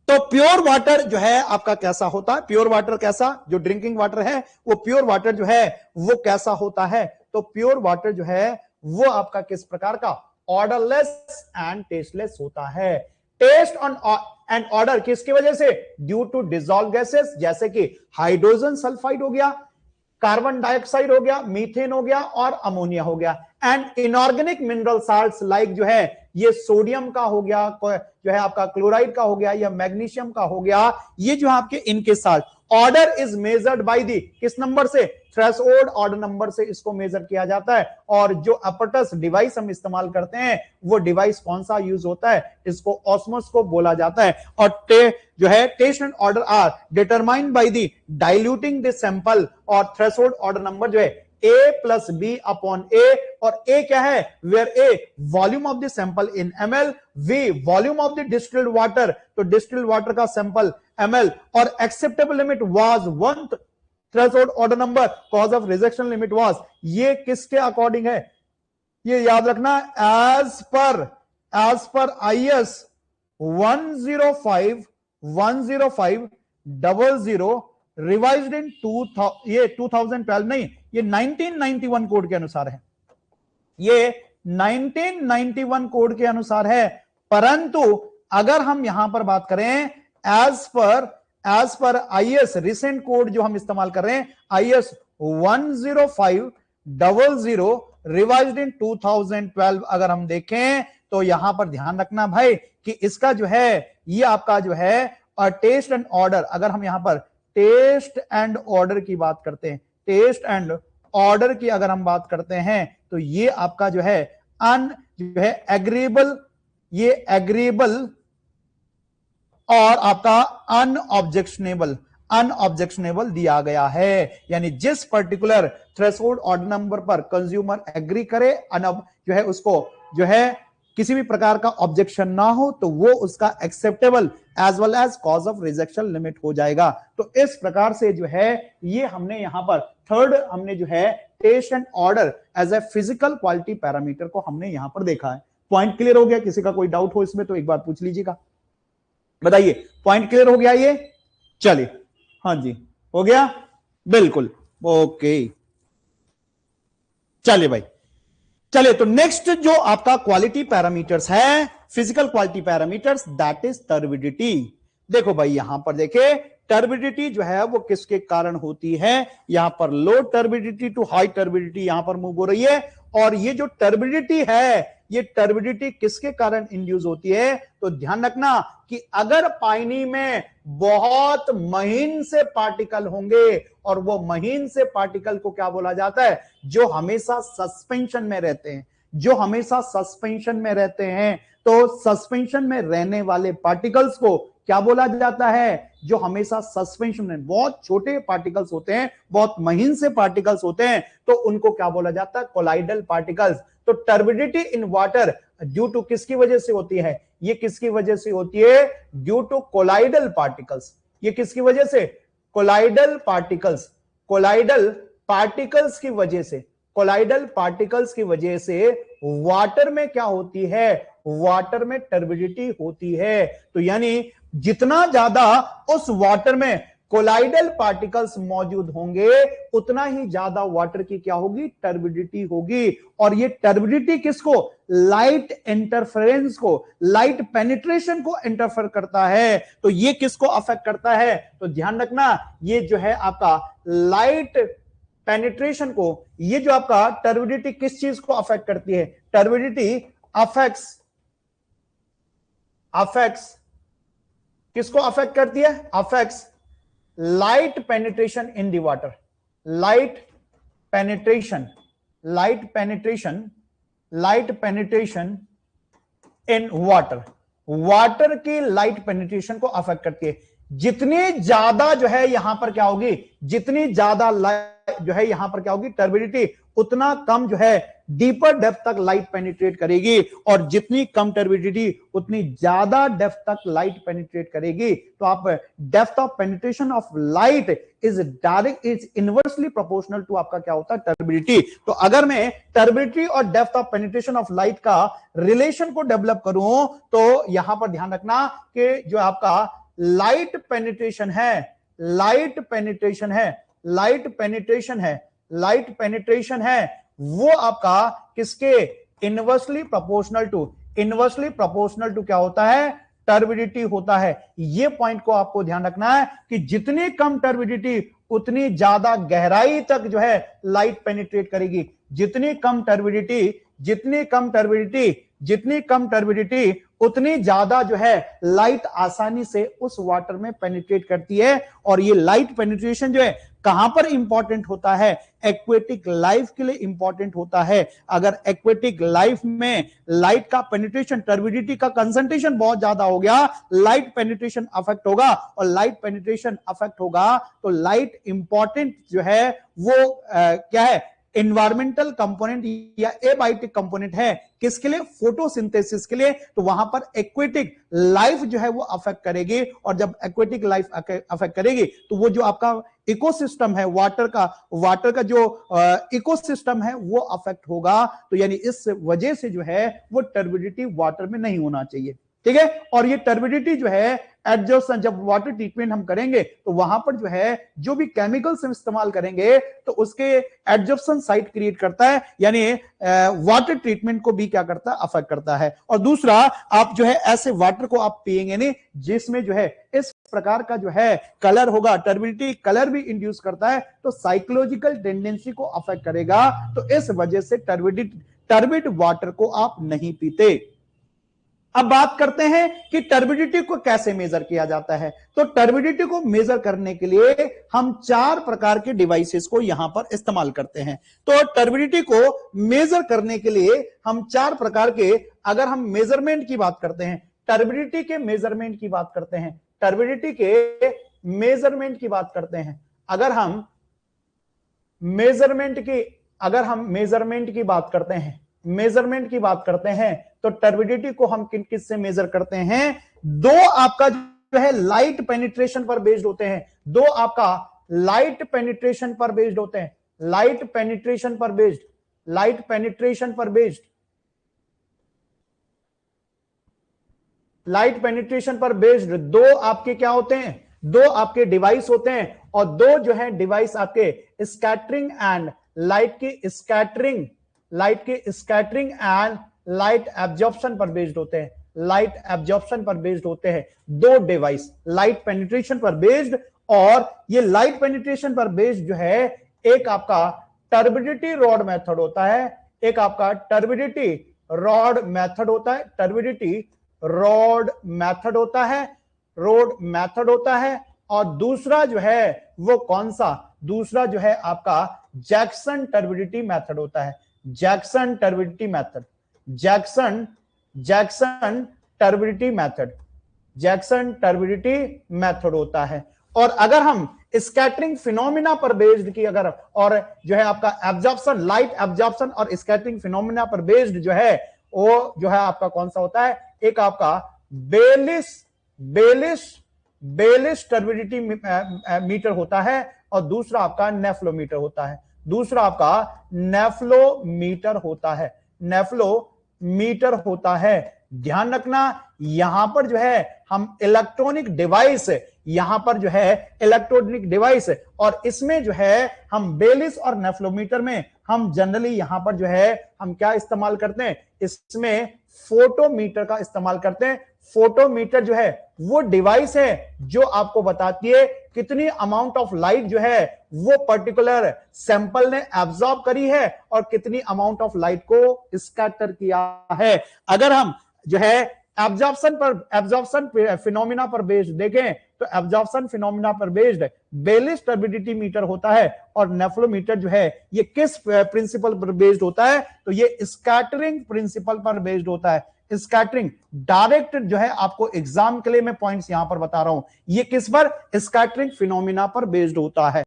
तो प्योर वाटर जो है आपका कैसा होता है, प्योर वाटर कैसा, जो ड्रिंकिंग वाटर है वो प्योर वाटर जो है वो कैसा होता है, तो प्योर वाटर जो है वो आपका किस प्रकार का, ऑर्डरलेस एंड टेस्टलेस होता है। टेस्ट एंड ऑर्डर किसकी वजह से, ड्यू टू डिसॉल्व गैसेस, जैसे कि हाइड्रोजन सल्फाइड हो गया, कार्बन डाइऑक्साइड हो गया, मीथेन हो गया और अमोनिया हो गया, and inorganic mineral salts like जो है ये सोडियम का हो गया, जो है आपका क्लोराइड का हो गया या मैग्नीशियम का हो गया, ये जो आपके इनके salt. Order is measured by the किस नंबर से, थ्रेशोल्ड ऑर्डर नंबर से इसको मेजर किया जाता है। और जो अपरटस डिवाइस हम इस्तेमाल करते हैं वो डिवाइस कौन सा यूज होता है, इसको ऑस्मोस्कोप बोला जाता है। और जो है taste and odour are determined by the diluting the sample, और थ्रेशोल्ड ऑर्डर नंबर जो है A plus B upon A, और ए क्या है, where A volume of the sample in ml, V volume of the distilled water, तो distilled water का sample ml, और acceptable limit was 1 threshold odour number, cause of rejection limit was, ये किसके according है, ये याद रखना, एज पर IS 10500 रिवाइज्ड इन 2012 नहीं, ये 1991 कोड के अनुसार है, ये 1991 कोड के अनुसार है। परंतु अगर हम यहां पर बात करें एज पर IS रिसेंट कोड जो हम इस्तेमाल कर रहे हैं IS 105 00 रिवाइज्ड इन 2012 अगर हम देखें तो यहां पर ध्यान रखना भाई कि इसका जो है ये आपका जो है टेस्ट एंड ऑर्डर, अगर हम यहां पर टेस्ट एंड ऑर्डर की बात करते हैं, टेस्ट एंड ऑर्डर की अगर हम बात करते हैं तो ये आपका जो है जो है एग्रीएबल, ये एग्रीएबल और आपका अनऑब्जेक्शनेबल दिया गया है। यानी जिस पर्टिकुलर थ्रेशोल्ड ऑर्डर नंबर पर कंज्यूमर एग्री करे, जो है उसको जो है किसी भी प्रकार का ऑब्जेक्शन ना हो तो वो उसका acceptable as well as cause of rejection limit हो जाएगा। तो इस प्रकार से जो है ये हमने यहां पर थर्ड हमने जो है taste and odour as a physical quality parameter को हमने यहां पर देखा है। पॉइंट क्लियर हो गया? किसी का कोई डाउट हो इसमें तो एक बार पूछ लीजिएगा, बताइए। पॉइंट क्लियर हो गया ये? चलिए, हाँ जी, हो गया, बिल्कुल, ओके। चलिए भाई, चलिए तो नेक्स्ट जो आपका क्वालिटी पैरामीटर्स है, physical quality parameters, that is turbidity. देखो भाई यहां पर देखे टर्बिडिटी जो है वो किसके कारण होती है, यहां पर लो टर्बिडिटी टू हाई टर्बिडिटी यहां पर मूव हो रही है। और ये जो टर्बिडिटी है, ये टर्बिडिटी किसके कारण इंड्यूस होती है, तो ध्यान रखना कि अगर पानी में बहुत महीन से पार्टिकल होंगे, और वो महीन से पार्टिकल को क्या बोला जाता है, जो हमेशा सस्पेंशन में रहते हैं, जो हमेशा सस्पेंशन में रहते हैं। तो सस्पेंशन में रहने वाले पार्टिकल्स को क्या बोला जाता है, जो हमेशा सस्पेंशन में, बहुत छोटे पार्टिकल्स होते हैं, बहुत महीन से पार्टिकल्स होते हैं, तो उनको क्या बोला जाता है, कोलाइडल पार्टिकल्स। तो turbidity in water due to किसकी वजह से होती है, ये किसकी वजह से होती है, ड्यू टू कोलाइडल पार्टिकल्स। ये किसकी वजह से, कोलाइडल पार्टिकल्स, कोलाइडल पार्टिकल्स की वजह से, कोलाइडल पार्टिकल्स की वजह से वाटर में क्या होती है, वाटर में टर्बिडिटी होती है। तो यानी जितना ज्यादा उस वाटर में कोलाइडल पार्टिकल्स मौजूद होंगे, उतना ही ज्यादा वाटर की क्या होगी, टर्बिडिटी होगी। और ये टर्बिडिटी किसको, लाइट इंटरफेरेंस को, लाइट पेनिट्रेशन को इंटरफेयर करता है। तो ये किसको अफेक्ट करता है, तो ध्यान रखना ये जो है आपका लाइट पेनिट्रेशन को, ये जो आपका टर्बिडिटी किस चीज को अफेक्ट करती है, टर्बिडिटी अफेक्ट्स किसको अफेक्ट करती है, affects light penetration in the water, light penetration in water, water की लाइट पेनिट्रेशन को अफेक्ट करती है। जितनी ज्यादा जो है यहां पर क्या होगी, जितनी ज्यादा जो है यहां पर क्या होगी टर्बिडिटी, उतना कम जो है डीपर डेप्थ तक लाइट पेनिट्रेट करेगी, और जितनी कम टर्बिडिटी उतनी ज्यादा डेप्थ तक लाइट पेनिट्रेट करेगी। तो आप depth of penetration of light is direct, is inversely proportional to आपका क्या होता है, टर्बिडिटी। तो अगर मैं टर्बिडिटी और depth of penetration of light का रिलेशन को डेवलप करूं, तो यहां पर ध्यान रखना कि जो आपका लाइट पेनिट्रेशन है, लाइट पेनिट्रेशन है, वो आपका किसके, इनवर्सली प्रोपोर्शनल टू क्या होता है, टर्बिडिटी होता है। ये पॉइंट को आपको ध्यान रखना है कि जितनी कम टर्बिडिटी उतनी ज्यादा गहराई तक जो है लाइट पेनिट्रेट करेगी, जितनी कम टर्बिडिटी उतनी ज्यादा जो है लाइट आसानी से उस वाटर में पेनिट्रेट करती है। और ये लाइट पेनिट्रेशन जो है कहां पर इंपॉर्टेंट होता है, एक्वेटिक लाइफ के लिए इंपॉर्टेंट होता है। अगर एक्वेटिक लाइफ में लाइट का पेनिट्रेशन, टर्बिडिटी का कंसंट्रेशन बहुत ज्यादा हो गया, लाइट पेनिट्रेशन अफेक्ट होगा, और लाइट पेनिट्रेशन अफेक्ट होगा तो लाइट इंपॉर्टेंट जो है वो क्या है, एनवायरमेंटल कंपोनेंट या एबायोटिक कंपोनेंट है, किसके लिए, फोटोसिंथेसिस के लिए। तो वहां पर एक्वेटिक लाइफ जो है वो अफेक्ट करेगी, और जब एक्वेटिक लाइफ अफेक्ट करेगी तो वो जो आपका इकोसिस्टम है, वाटर का जो इकोसिस्टम है वो अफेक्ट होगा। तो यानी इस वजह से जो है वो टर्बिडिटी वाटर में नहीं होना चाहिए। ठीक है। और ये टर्बिडिटी जो है एडजॉर्प्शन, जब वाटर ट्रीटमेंट हम करेंगे तो वहां पर जो है जो भी केमिकल्स हम इस्तेमाल करेंगे तो उसके एडजॉर्प्शन साइट क्रिएट करता है, यानी वाटर ट्रीटमेंट को भी क्या करता है, अफेक्ट करता है। और दूसरा, आप जो है ऐसे वाटर को आप पिएंगे नहीं जिसमें जो है इस प्रकार का जो है कलर होगा, टर्बिडिटी कलर भी इंड्यूस करता है तो साइकोलॉजिकल टेंडेंसी को अफेक्ट करेगा, तो इस वजह से टर्बिड वाटर को आप नहीं पीते। अब बात करते हैं कि टर्बिडिटी को कैसे मेजर किया जाता है। तो टर्बिडिटी को मेजर करने के लिए हम 4 प्रकार के डिवाइसेस को यहां पर इस्तेमाल करते हैं। तो टर्बिडिटी को मेजर करने के लिए हम 4 प्रकार के, अगर हम मेजरमेंट की बात करते हैं, टर्बिडिटी के मेजरमेंट की बात करते हैं, टर्बिडिटी के मेजरमेंट की बात करते हैं, अगर हम मेजरमेंट की बात करते हैं, मेजरमेंट की बात करते हैं तो टर्बिडिटी को हम किन किस से मेजर करते हैं? 2 आपका जो है लाइट पेनिट्रेशन पर बेस्ड होते हैं, 2 आपका लाइट पेनिट्रेशन पर बेस्ड होते हैं, लाइट पेनिट्रेशन पर बेस्ड, लाइट पेनिट्रेशन पर बेस्ड, लाइट पेनिट्रेशन पर बेस्ड 2 आपके क्या होते हैं, 2 आपके डिवाइस होते हैं, और 2 जो है डिवाइस आपके स्कैटरिंग एंड लाइट के स्कैटरिंग एंड लाइट एब्जॉर्प्शन पर बेस्ड होते हैं, लाइट एब्जॉर्प्शन पर बेस्ड होते हैं 2 डिवाइस, लाइट पेनिट्रेशन पर बेस्ड। और ये लाइट पेनिट्रेशन पर बेस्ड जो है, एक आपका टर्बिडिटी रॉड मेथड होता है, एक आपका टर्बिडिटी रॉड मेथड होता है, टर्बिडिटी रॉड मेथड होता है, रॉड मेथड होता है। और दूसरा जो है वो कौन सा, दूसरा जो है आपका जैक्सन टर्बिडिटी मेथड होता है, Jackson turbidity method, Jackson turbidity method, Jackson turbidity method होता है। और अगर हम स्कैटरिंग फिनोमिना पर बेस्ड की, अगर और जो है आपका एब्जॉर्प्शन, लाइट एब्जॉर्प्शन और स्कैटरिंग फिनोमिना पर बेस्ड जो है वो जो है आपका कौन सा होता है, एक आपका बेलिस टर्बिडिटी मीटर होता है, और दूसरा आपका नेफ्लोमीटर होता है, दूसरा आपका नेफ्लोमीटर होता है, नेफ्लोमीटर होता है। ध्यान रखना, यहां पर जो है हम इलेक्ट्रॉनिक डिवाइस, यहां पर जो है इलेक्ट्रॉनिक डिवाइस, और इसमें जो है हम बेलिस और नेफ्लोमीटर में हम जनरली यहां पर जो है हम क्या इस्तेमाल करते हैं, इसमें फोटोमीटर का इस्तेमाल करते हैं। फोटोमीटर जो है वो डिवाइस है जो आपको बताती है कितनी अमाउंट ऑफ लाइट जो है वो पर्टिकुलर सैंपल ने एब्जॉर्ब करी है और कितनी अमाउंट ऑफ लाइट को स्कैटर किया है। अगर हम जो है एब्जॉर्प्शन फिनोमिना पर बेस्ड देखें तो एब्जॉर्प्शन फिनोमिना पर बेस्ड बेलिस टर्बिडिटी मीटर होता है, और नेफ्लोमीटर जो है ये किस प्रिंसिपल पर बेस्ड होता है, तो ये स्कैटरिंग प्रिंसिपल पर बेस्ड होता है। स्कैटरिंग डायरेक्ट जो है आपको एग्जाम के लिए मैं पॉइंट्स यहां पर बता रहा हूं, ये किस पर, स्कैटरिंग फिनोमिना पर बेस्ड होता है।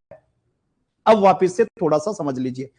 अब वापस से थोड़ा सा समझ लीजिए,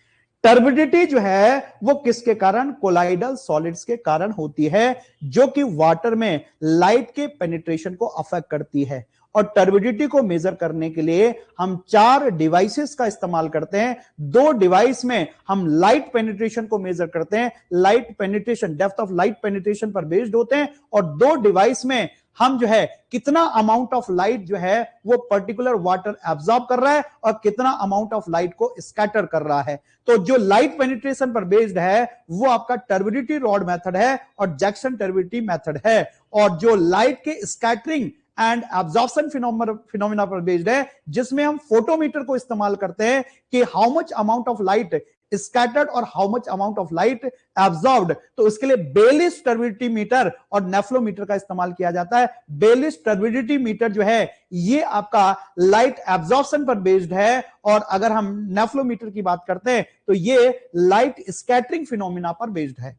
टर्बिडिटी जो है वो किसके कारण, कोलाइडल सॉलिड्स के कारण होती है, जो कि वाटर में लाइट के पेनिट्रेशन को अफेक्ट करती है। और टर्बिडिटी को मेजर करने के लिए हम 4 डिवाइसेस का इस्तेमाल करते हैं। 2 डिवाइस में हम लाइट पेनिट्रेशन को मेजर करते हैं, light penetration, depth of light penetration पर बेस्ड होते हैं, और 2 डिवाइस में हम जो है कितना अमाउंट ऑफ लाइट जो है वो पर्टिकुलर वाटर एब्जॉर्ब कर रहा है और कितना अमाउंट ऑफ लाइट को स्कैटर कर रहा है। तो जो लाइट पेनिट्रेशन पर बेस्ड है वो आपका टर्बिडिटी रॉड मेथड है और जैक्सन टर्बिडिटी मेथड है, और जो लाइट के स्कैटरिंग एंड एब्जॉर्प्शन फिनोमिना पर बेस्ड है, जिसमें हम फोटोमीटर को इस्तेमाल करते हैं कि how much amount of light scattered और how much amount of light absorbed, तो इसके लिए बेलिस टर्बिडिटी मीटर और नेफ्लोमीटर का इस्तेमाल किया जाता है। बेलिस टर्बिडिटी मीटर जो है ये आपका लाइट एब्जॉर्प्शन पर बेस्ड है, और अगर हम नेफ्लोमीटर की बात करते हैं तो ये लाइट स्कैटरिंग फिनोमिना पर बेस्ड है।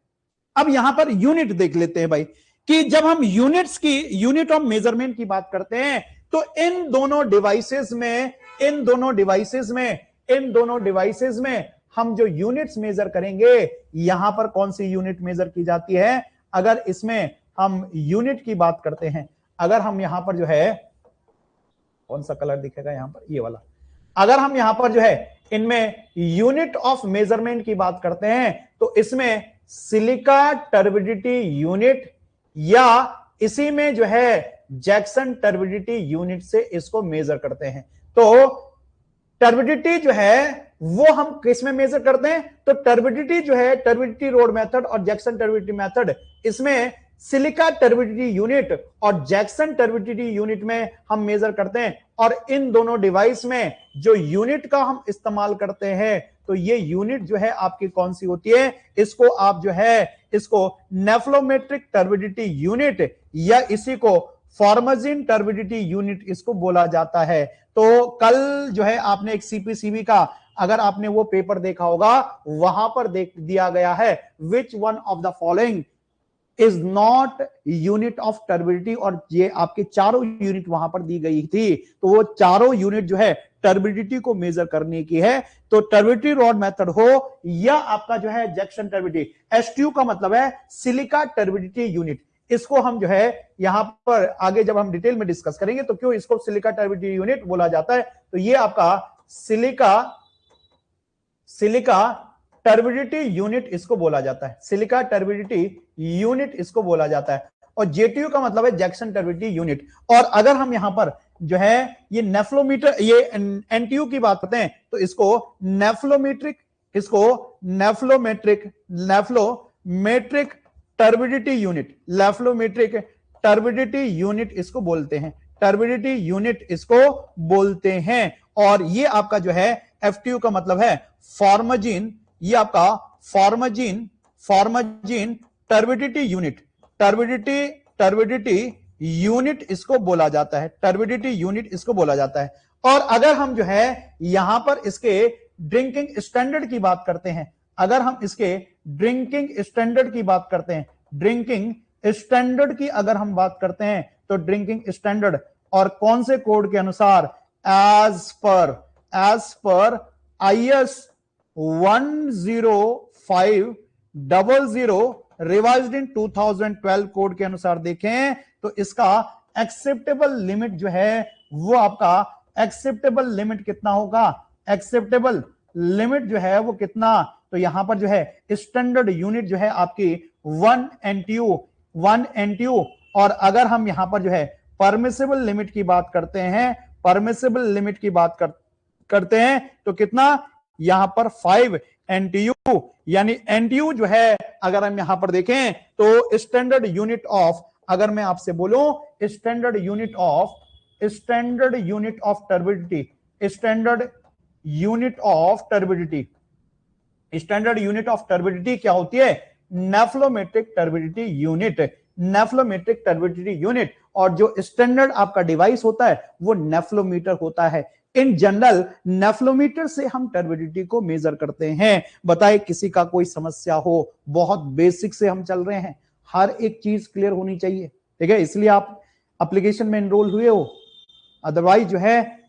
अब यहां पर यूनिट देख लेते हैं भाई, कि जब हम यूनिट ऑफ मेजरमेंट की बात करते हैं तो इन दोनों डिवाइसेस में हम जो यूनिट्स मेजर करेंगे, यहां पर कौन सी यूनिट मेजर की जाती है। अगर इसमें हम यूनिट की बात करते हैं, अगर हम यहां पर जो है, कौन सा कलर दिखेगा यहां पर, ये वाला, अगर हम यहां पर जो है इनमें यूनिट ऑफ मेजरमेंट की बात करते हैं तो इसमें सिलिका टर्बिडिटी यूनिट या इसी में जो है जैक्सन टर्बिडिटी यूनिट से इसको मेजर करते हैं। तो टर्बिडिटी जो है वो हम किस में मेजर करते हैं? तो टर्बिडिटी जो है, टर्बिडिटी रोड मेथड और जैक्सन टर्बिडिटी मेथड, इसमें सिलिका टर्बिडिटी यूनिट और जैक्सन टर्बिडिटी यूनिट में हम मेजर करते हैं। और इन दोनों डिवाइस में जो यूनिट का हम इस्तेमाल करते हैं, तो ये यूनिट जो है आपकी कौन सी होती है? इसको आप जो है इसको नेफ्लोमेट्रिक टर्बिडिटी यूनिट या इसी को फॉर्मजिन टर्बिडिटी यूनिट इसको बोला जाता है। तो कल जो है आपने एक सीपीसीबी का अगर आपने वो पेपर देखा होगा, वहां पर देख दिया गया है which one of the following is not unit of turbidity, और ये आपके चारों यूनिट वहां पर दी गई थी। तो वो चारों यूनिट जो है टर्बिडिटी को मेजर करने की है। तो टर्बिडिटी रॉड मेथड हो या आपका जो है जैक्सन टर्बिडिटी, एसटीयू का मतलब है सिलिका टर्बिडिटी यूनिट। इसको हम जो है यहां पर आगे जब हम डिटेल में डिस्कस करेंगे तो क्यों इसको सिलिका टर्बिडिटी यूनिट बोला जाता है। तो ये आपका सिलिका टर्बिडिटी यूनिट इसको बोला जाता है, सिलिका टर्बिडिटी यूनिट इसको बोला जाता है। और जेटीयू का मतलब है जैक्सन टर्बिडिटी यूनिट। और अगर हम यहां पर जो है ये नेफ्लोमीटर, ये एनटीयू की बात करते हैं, तो इसको नेफ्लोमेट्रिक टर्बिडिटी यूनिट, नेफ्लोमेट्रिक टर्बिडिटी यूनिट इसको बोलते हैं, टर्बिडिटी यूनिट इसको बोलते हैं। और ये आपका जो है एफटीयू का मतलब है फॉर्मजिन, ये आपका फॉर्मजिन टर्बिडिटी यूनिट, टर्बिडिटी यूनिट इसको बोला जाता है, टर्बिडिटी यूनिट इसको बोला जाता है। और अगर हम जो है यहां पर इसके ड्रिंकिंग स्टैंडर्ड की बात करते हैं, अगर हम इसके ड्रिंकिंग स्टैंडर्ड की बात करते हैं, ड्रिंकिंग स्टैंडर्ड की अगर हम बात करते हैं, तो ड्रिंकिंग स्टैंडर्ड और कौन से कोड के अनुसार? एज पर IS 10500 रिवाइज्ड इन 2012 कोड के अनुसार देखें तो इसका एक्सेप्टेबल लिमिट जो है वो आपका एक्सेप्टेबल लिमिट कितना होगा? एक्सेप्टेबल लिमिट जो है वो कितना? तो यहां पर जो है स्टैंडर्ड यूनिट जो है आपकी 1 NTU। और अगर हम यहां पर जो है परमिसिबल लिमिट की बात करते हैं, परमिसिबल लिमिट की बात करते हैं तो कितना? यहां पर 5 NTU। यानी NTU जो है अगर हम यहां पर देखें तो स्टैंडर्ड यूनिट ऑफ, अगर मैं आपसे बोलूं standard unit of turbidity, standard unit of turbidity क्या होती है? नेफ्लोमेट्रिक टर्बिडिटी यूनिट। और जो स्टैंडर्ड आपका डिवाइस होता है वो नेफ्लोमीटर होता है। इन जनरल नेफ्लोमीटर से हम टर्बिडिटी को मेजर करते हैं। बताए किसी का कोई समस्या हो, बहुत बेसिक से हम चल रहे हैं, हर एक चीज क्लियर होनी चाहिए, ठीक है, इसलिए आप एप्लीकेशन में एनरोल हुए हो। अदरवाइज जो है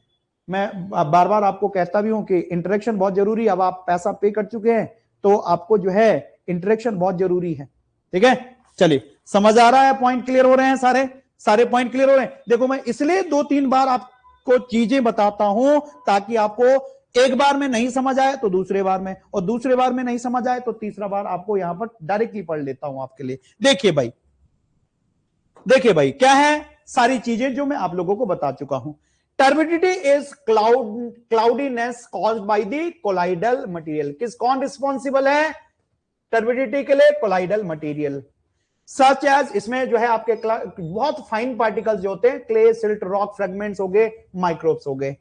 मैं बार बार आपको कहता भी हूं कि इंटरेक्शन बहुत जरूरी है। अब आप पैसा पे कर चुके हैं तो आपको जो है इंटरेक्शन बहुत जरूरी है, ठीक है। चलिए समझ आ रहा है? पॉइंट क्लियर हो रहे हैं? सारे पॉइंट क्लियर हो रहे हैं? देखो मैं इसलिए 2-3 बार आपको चीजें बताता हूं ताकि आपको एक बार में नहीं समझ आए तो दूसरे बार में, और दूसरे बार में नहीं समझ आए तो तीसरा बार आपको यहां पर डायरेक्टली पढ़ लेता हूं आपके लिए। देखिए भाई क्या है सारी चीजें जो मैं आप लोगों को बता चुका हूं। Turbidity is cloudiness caused by the colloidal material. कौन रिस्पॉन्सिबल है टर्बिडिटी के लिए? Colloidal material. सच एज, इसमें जो है आपके बहुत फाइन पार्टिकल्स जो होते हैं, क्ले, सिल्ट, रॉक फ्रेगमेंट्स हो गए, माइक्रोब्स हो गए।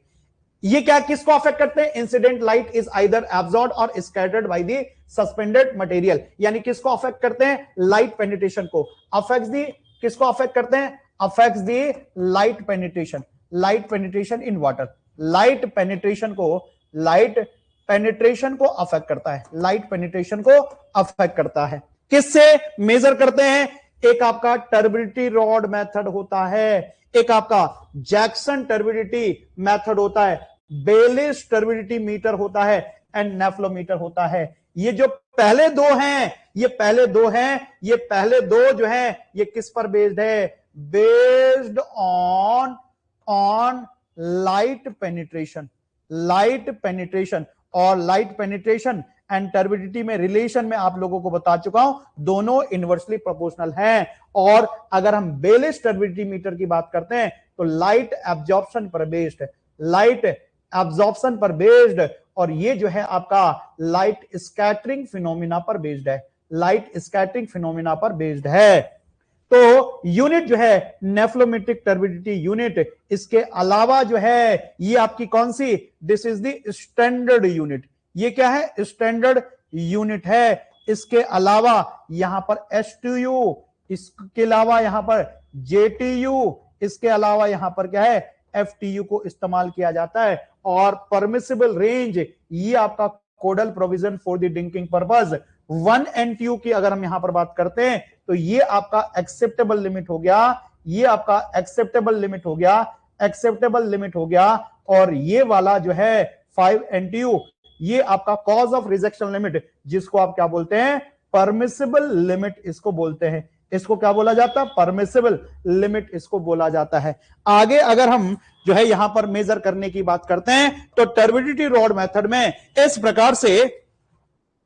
ये क्या किसको अफेक्ट करते हैं? Incident light is either absorbed और scattered by the suspended material. यानी किसको अफेक्ट करते हैं? लाइट पेनिट्रेशन को। अफेक्ट्स दी किसको अफेक्ट करते हैं? Affects the light penetration in water. Light penetration को अफेक्ट करता है, लाइट पेनिट्रेशन को अफेक्ट करता है। किससे मेजर करते हैं? एक आपका टर्बिडिटी रॉड मेथड होता है, एक आपका जैक्सन टर्बिडिटी मेथड होता है, बेलिस टर्बिडिटी मीटर होता है एंड नेफ्लोमीटर होता है। ये जो पहले दो हैं, ये पहले दो जो हैं ये किस पर बेस्ड है? Based on light penetration. और लाइट पेनिट्रेशन एंड टर्बिडिटी में रिलेशन में आप लोगों को बता चुका हूं, दोनों इनवर्सली प्रोपोर्शनल हैं। और अगर हम बेलिस टर्बिडिटी मीटर की बात करते हैं तो लाइट एब्जॉर्प्शन पर बेस्ड है, लाइट एब्जॉर्प्शन पर बेस्ड, और ये जो है आपका लाइट स्कैटरिंग फिनोमिना पर बेस्ड है, लाइट स्कैटरिंग फिनोमिना पर बेस्ड है। तो यूनिट जो है नेफ्लोमेट्रिक टर्बिडिटी यूनिट, इसके अलावा जो है ये आपकी कौन सी, this is the standard unit, ये क्या है, स्टैंडर्ड यूनिट है। इसके अलावा यहां पर STU, इसके अलावा यहां पर JTU, इसके अलावा यहां पर क्या है FTU को इस्तेमाल किया जाता है। और परमिसिबल रेंज, ये आपका codal provision for the drinking purpose 1 NTU की अगर हम यहां पर बात करते हैं तो ये आपका एक्सेप्टेबल लिमिट हो गया, ये आपका एक्सेप्टेबल लिमिट हो गया, एक्सेप्टेबल लिमिट हो गया। और ये वाला जो है 5 NTU, ये आपका कॉज ऑफ रिजेक्शन लिमिट, जिसको आप क्या बोलते हैं, परमिसिबल लिमिट इसको बोलते हैं। इसको क्या बोला जाता है, परमिसिबल लिमिट इसको बोला जाता है। आगे अगर हम जो है यहां पर मेजर करने की बात करते हैं तो टर्बिडिटी रॉड मेथड में इस प्रकार से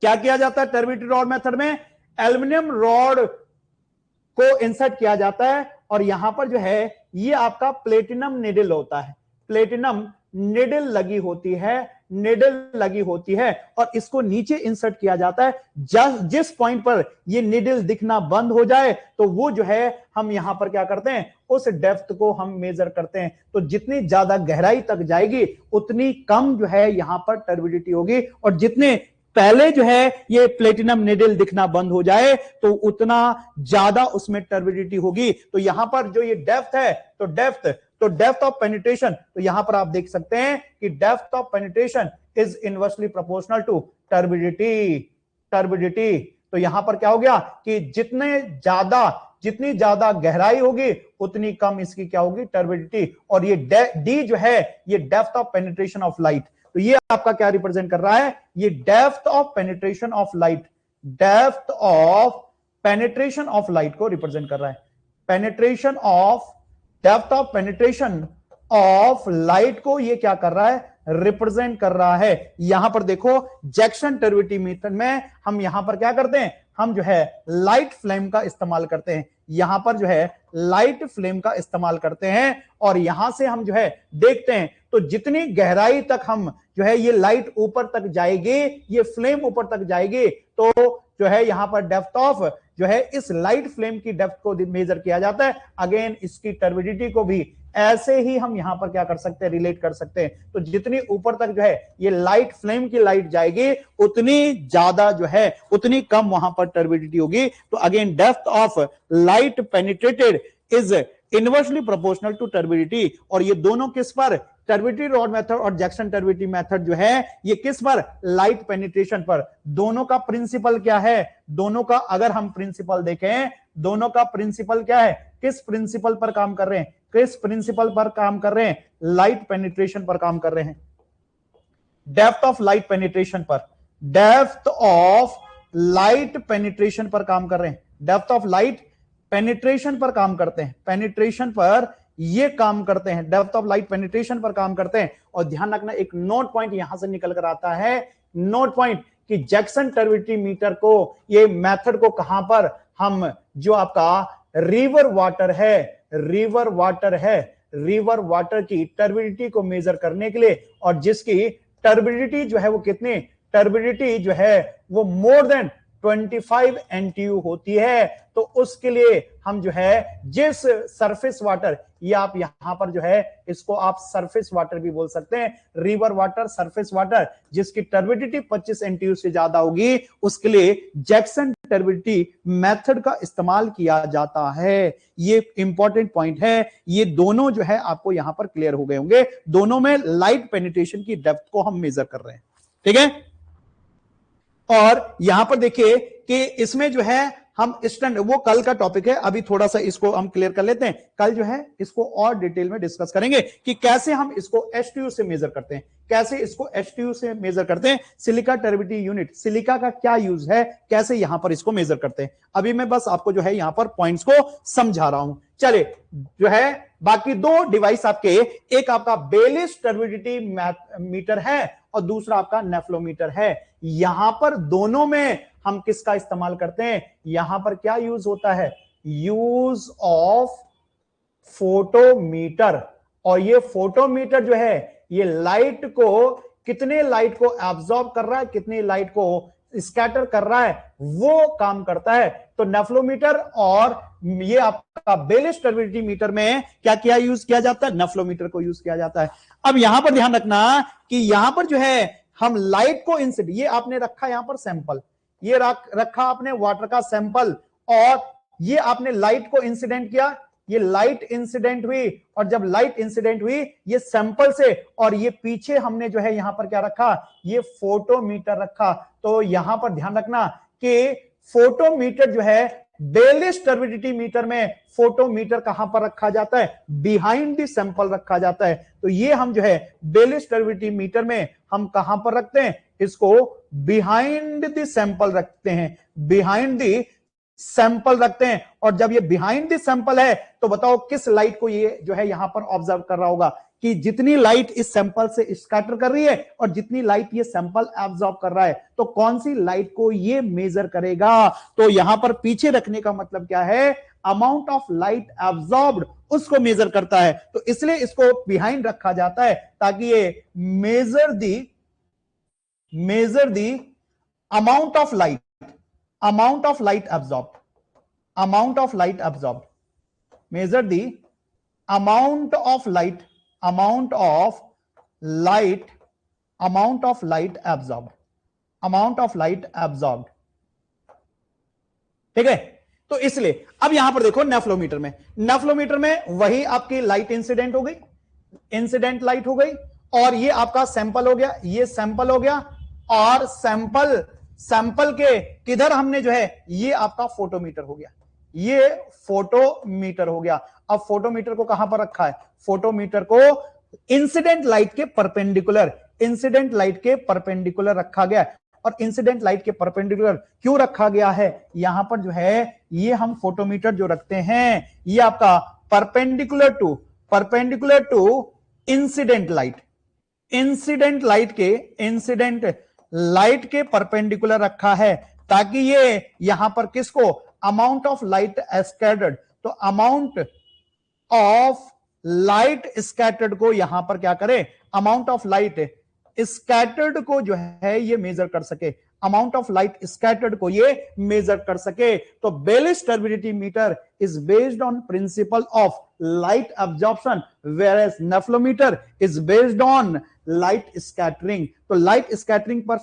क्या किया जाता है, टर्बिडिटी रॉड मेथड में एल्युमिनियम रॉड को इंसर्ट किया जाता है और यहां पर जो है ये आपका प्लेटिनम निडल होता है, प्लेटिनम निडल लगी होती है, निडल लगी होती है और इसको नीचे इंसर्ट किया जाता है। जिस पॉइंट पर ये निडल दिखना बंद हो जाए तो वो जो है हम यहां पर क्या करते हैं, उस डेप्थ को हम मेजर करते हैं। तो जितनी ज्यादा गहराई तक जाएगी उतनी कम जो है यहां पर टर्बिडिटी होगी, और जितने पहले जो है ये प्लेटिनम निडल दिखना बंद हो जाए तो उतना ज्यादा उसमें टर्बिडिटी होगी। तो यहां पर जो ये डेप्थ है, तो डेप्थ ऑफ पेनिट्रेशन, तो यहां पर आप देख सकते हैं कि depth of penetration is inversely proportional to turbidity. तो यहां पर क्या हो गया कि जितनी ज्यादा गहराई होगी उतनी कम इसकी क्या होगी, टर्बिडिटी। और ये डी जो है ये depth of penetration of light, तो ये आपका क्या रिप्रेजेंट कर रहा है, ये depth of penetration of light, depth of penetration of light को रिप्रेजेंट कर रहा है। Penetration of, depth of penetration of light को ये क्या कर रहा है, रिप्रेजेंट कर रहा है। यहां पर देखो जैक्सन टर्बिडिटी मेथड में हम यहां पर क्या करते हैं, हम जो है लाइट फ्लेम का इस्तेमाल करते हैं, यहां पर जो है लाइट फ्लेम का इस्तेमाल करते हैं और यहां से हम जो है देखते हैं तो जितनी गहराई तक हम जो है ये लाइट ऊपर तक जाएगी, ये फ्लेम ऊपर तक जाएगी, तो जो है यहां पर डेप्थ ऑफ जो है इस लाइट फ्लेम की डेप्थ को मेजर किया जाता है। अगेन इसकी टर्बिडिटी को भी ऐसे ही हम यहां पर क्या कर सकते हैं, रिलेट कर सकते हैं। तो जितनी ऊपर तक जो है ये लाइट फ्लेम की लाइट जाएगी उतनी ज्यादा जो है उतनी कम वहां पर टर्बिडिटी होगी। तो again depth of light penetrated is inversely proportional to turbidity. और ये दोनों किस पर, टर्बिडिटी रॉड मेथड और जैक्सन टर्बिडिटी मेथड जो है ये किस पर, लाइट पेनिट्रेशन पर। दोनों का प्रिंसिपल क्या है, दोनों का अगर हम प्रिंसिपल देखें, दोनों का प्रिंसिपल क्या है, किस प्रिंसिपल पर काम कर रहे हैं, किस प्रिंसिपल पर काम कर रहे हैं, लाइट पेनिट्रेशन पर काम कर रहे हैं, डेप्थ ऑफ लाइट पेनिट्रेशन पर, डेप्थ ऑफ लाइट पेनिट्रेशन पर काम कर रहे हैं, डेप्थ ऑफ लाइट पेनिट्रेशन पर काम करते हैं, पेनिट्रेशन पर ये काम करते हैं, डेप्थ ऑफ लाइट पेनिट्रेशन पर काम करते हैं। और ध्यान रखना एक नोट पॉइंट यहां से निकल कर आता है, नोट पॉइंट कि जैक्सन टर्बिडिटी मीटर को, ये मेथड को कहां पर हम जो आपका रिवर वाटर है, रिवर वाटर की टर्बिडिटी को मेजर करने के लिए, और जिसकी टर्बिडिटी जो है वो कितनी, टर्बिडिटी जो है वो मोर देन 25 NTU होती है। तो उसके लिए हम जो है जिस सरफेस वाटर, ये आप यहां पर जो है इसको आप सरफेस वाटर भी बोल सकते हैं, रिवर वाटर, सरफेस वाटर, जिसकी टर्बिडिटी 25 NTU से ज्यादा होगी उसके लिए जैक्सन टर्बिडिटी मेथड का इस्तेमाल किया जाता है। ये इंपॉर्टेंट पॉइंट है, ये दोनों जो है आपको यहां पर क्लियर हो गए होंगे। दोनों में लाइट पेनिट्रेशन की डेप्थ को हम मेजर कर रहे हैं, ठीक है। और यहां पर देखिए कि इसमें जो है हम स्टैंडर्ड, वो कल का टॉपिक है, अभी थोड़ा सा इसको हम क्लियर कर लेते हैं। कल जो है इसको और डिटेल में डिस्कस करेंगे कि कैसे हम इसको STU से मेजर करते हैं, कैसे इसको STU से मेजर करते हैं, सिलिका टर्बिडिटी यूनिट, सिलिका का क्या यूज है, कैसे यहां पर इसको मेजर करते हैं। अभी मैं बस आपको जो है यहां पर पॉइंट्स को समझा रहा हूं। चले जो है बाकी दो डिवाइस आपके, एक आपका बेलिस टर्बिडिटी मीटर है और दूसरा आपका नेफ्लोमीटर है। यहां पर दोनों में हम किसका इस्तेमाल करते हैं? यहां पर क्या यूज होता है? Use of photometer. और ये फोटोमीटर जो है ये लाइट को, कितने लाइट को एब्जॉर्ब कर रहा है, कितनी लाइट को स्कैटर कर रहा है, वो काम करता है। तो नेफ्लोमीटर और ये आपका बेलिस टर्बिडिटी मीटर में क्या क्या यूज किया जाता है? नेफ्लोमीटर को यूज किया जाता है। अब यहां पर ध्यान रखना कि यहां पर जो है हम लाइट को इंसिडेंट, ये आपने रखा यहां पर सैंपल, ये रखा आपने वाटर का सैंपल, और ये आपने लाइट को इंसिडेंट किया, ये लाइट इंसिडेंट हुई, और जब लाइट इंसिडेंट हुई ये सैंपल से, और ये पीछे हमने जो है यहां पर क्या रखा? ये फोटोमीटर रखा। तो यहां पर ध्यान रखना कि फोटोमीटर जो है बेलिस टर्बिडिटी मीटर में, फोटोमीटर कहां पर रखा जाता है? बिहाइंड द सैंपल रखा जाता है। तो ये हम जो है बेलिस टर्बिडिटी मीटर में हम कहां पर रखते हैं? इसको बिहाइंड द सैंपल रखते हैं, बिहाइंड द सैंपल रखते हैं। और जब ये बिहाइंड द सैंपल है तो बताओ किस लाइट को ये जो है यहां पर ऑब्जर्व कर रहा होगा? कि जितनी लाइट इस सैंपल से स्कैटर कर रही है और जितनी लाइट ये सैंपल एब्जॉर्ब कर रहा है, तो कौन सी लाइट को ये मेजर करेगा? तो यहां पर पीछे रखने का मतलब क्या है? अमाउंट ऑफ लाइट एब्जॉर्ब्ड, उसको मेजर करता है। तो इसलिए इसको बिहाइंड रखा जाता है ताकि ये measure the amount of light absorbed, measure the amount of light absorbed, ठीक है। तो इसलिए अब यहां पर देखो नेफ्लोमीटर में वही आपकी लाइट इंसिडेंट हो गई, इंसिडेंट लाइट हो गई, और ये आपका सैंपल हो गया, ये सैंपल हो गया, और सैंपल के किधर हमने जो है ये आपका फोटोमीटर हो गया, ये फोटोमीटर हो गया। अब फोटोमीटर को कहां पर रखा है? फोटोमीटर को इंसिडेंट लाइट के परपेंडिकुलर रखा गया। और इंसिडेंट लाइट के परपेंडिकुलर क्यों रखा गया है? यहां पर जो है ये हम फोटोमीटर जो रखते हैं ये आपका परपेंडिकुलर टू इंसिडेंट लाइट के परपेंडिकुलर रखा है, ताकि ये यहां पर किसको? अमाउंट ऑफ लाइट स्कैटर्ड, तो अमाउंट ऑफ लाइट स्कैटर्ड को यहां पर क्या करे? अमाउंट ऑफ लाइट स्कैटर्ड को जो है ये मेजर कर सके, अमाउंट ऑफ लाइट स्कैटर्ड को ये मेजर कर सके। तो Baylis turbidity meter is based on principle of light absorption, whereas nephelometer is based on light scattering. तो लाइट स्कैटरिंग पर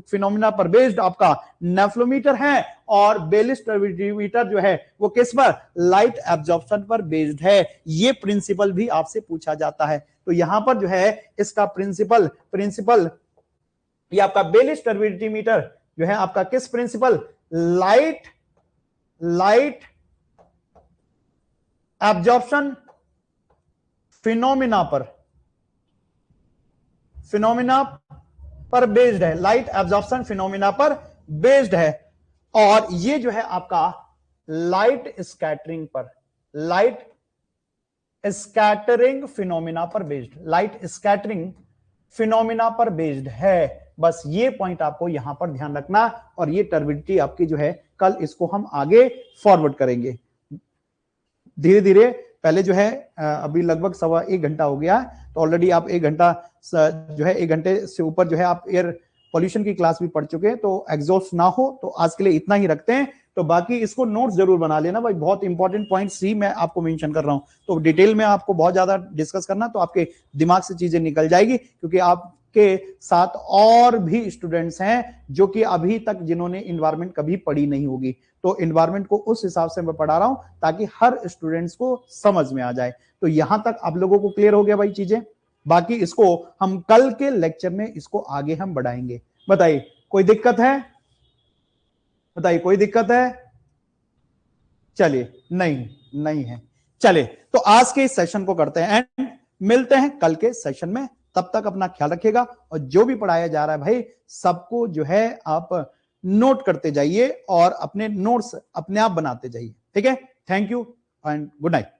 फिनोमिना पर बेस्ड आपका नेफ्लोमीटर है, और बेलिस टर्बिडिटी मीटर जो है वो किस पर? लाइट एब्जॉर्प्शन पर बेस्ड है। ये प्रिंसिपल भी आपसे पूछा जाता है। तो यहां पर जो है इसका प्रिंसिपल ये आपका बेलिस टर्बिडिटी मीटर जो है आपका किस प्रिंसिपल? लाइट एब्जॉर्प्शन फिनोमिना पर बेस्ड है, लाइट एब्जॉर्प्शन फिनोमिना पर बेस्ड है। और ये जो है आपका लाइट स्कैटरिंग फिनोमिना पर बेस्ड है। बस ये पॉइंट आपको यहां पर ध्यान रखना, और ये टर्बिडिटी आपकी जो है कल इसको हम आगे फॉरवर्ड करेंगे धीरे धीरे। पहले जो है अभी लगभग 1.25 घंटा हो गया, तो ऑलरेडी आप 1 घंटा जो है 1 घंटे से ऊपर जो है आप एयर पॉल्यूशन की क्लास भी पढ़ चुके हैं। तो एग्जॉस्ट ना हो तो आज के लिए इतना ही रखते हैं। तो बाकी इसको नोट्स जरूर बना लेना भाई, बहुत इंपॉर्टेंट पॉइंट्स ही मैं आपको मेंशन कर रहा हूं। तो डिटेल में आपको बहुत ज्यादा डिस्कस करना तो आपके दिमाग से चीजें निकल जाएगी, क्योंकि आपके साथ और भी स्टूडेंट्स हैं जो कि अभी तक जिन्होंने इन्वायरमेंट कभी पढ़ी नहीं होगी। तो इन्वायरमेंट को उस हिसाब से मैं पढ़ा रहा हूं ताकि हर स्टूडेंट्स को समझ में आ जाए। तो यहां तक आप लोगों को क्लियर हो गया भाई चीजें। बाकी इसको हम कल के लेक्चर में इसको आगे हम बढ़ाएंगे। बताइए कोई दिक्कत है? बताइए कोई दिक्कत है? चलिए नहीं है। चलिए तो आज के इस सेशन को करते हैं एंड मिलते हैं कल के सेशन में। तब तक अपना ख्याल रखिएगा, और जो भी पढ़ाया जा रहा है भाई सबको जो है आप नोट करते जाइए और अपने नोट्स अपने आप बनाते जाइए। ठीक है, thank you and good night.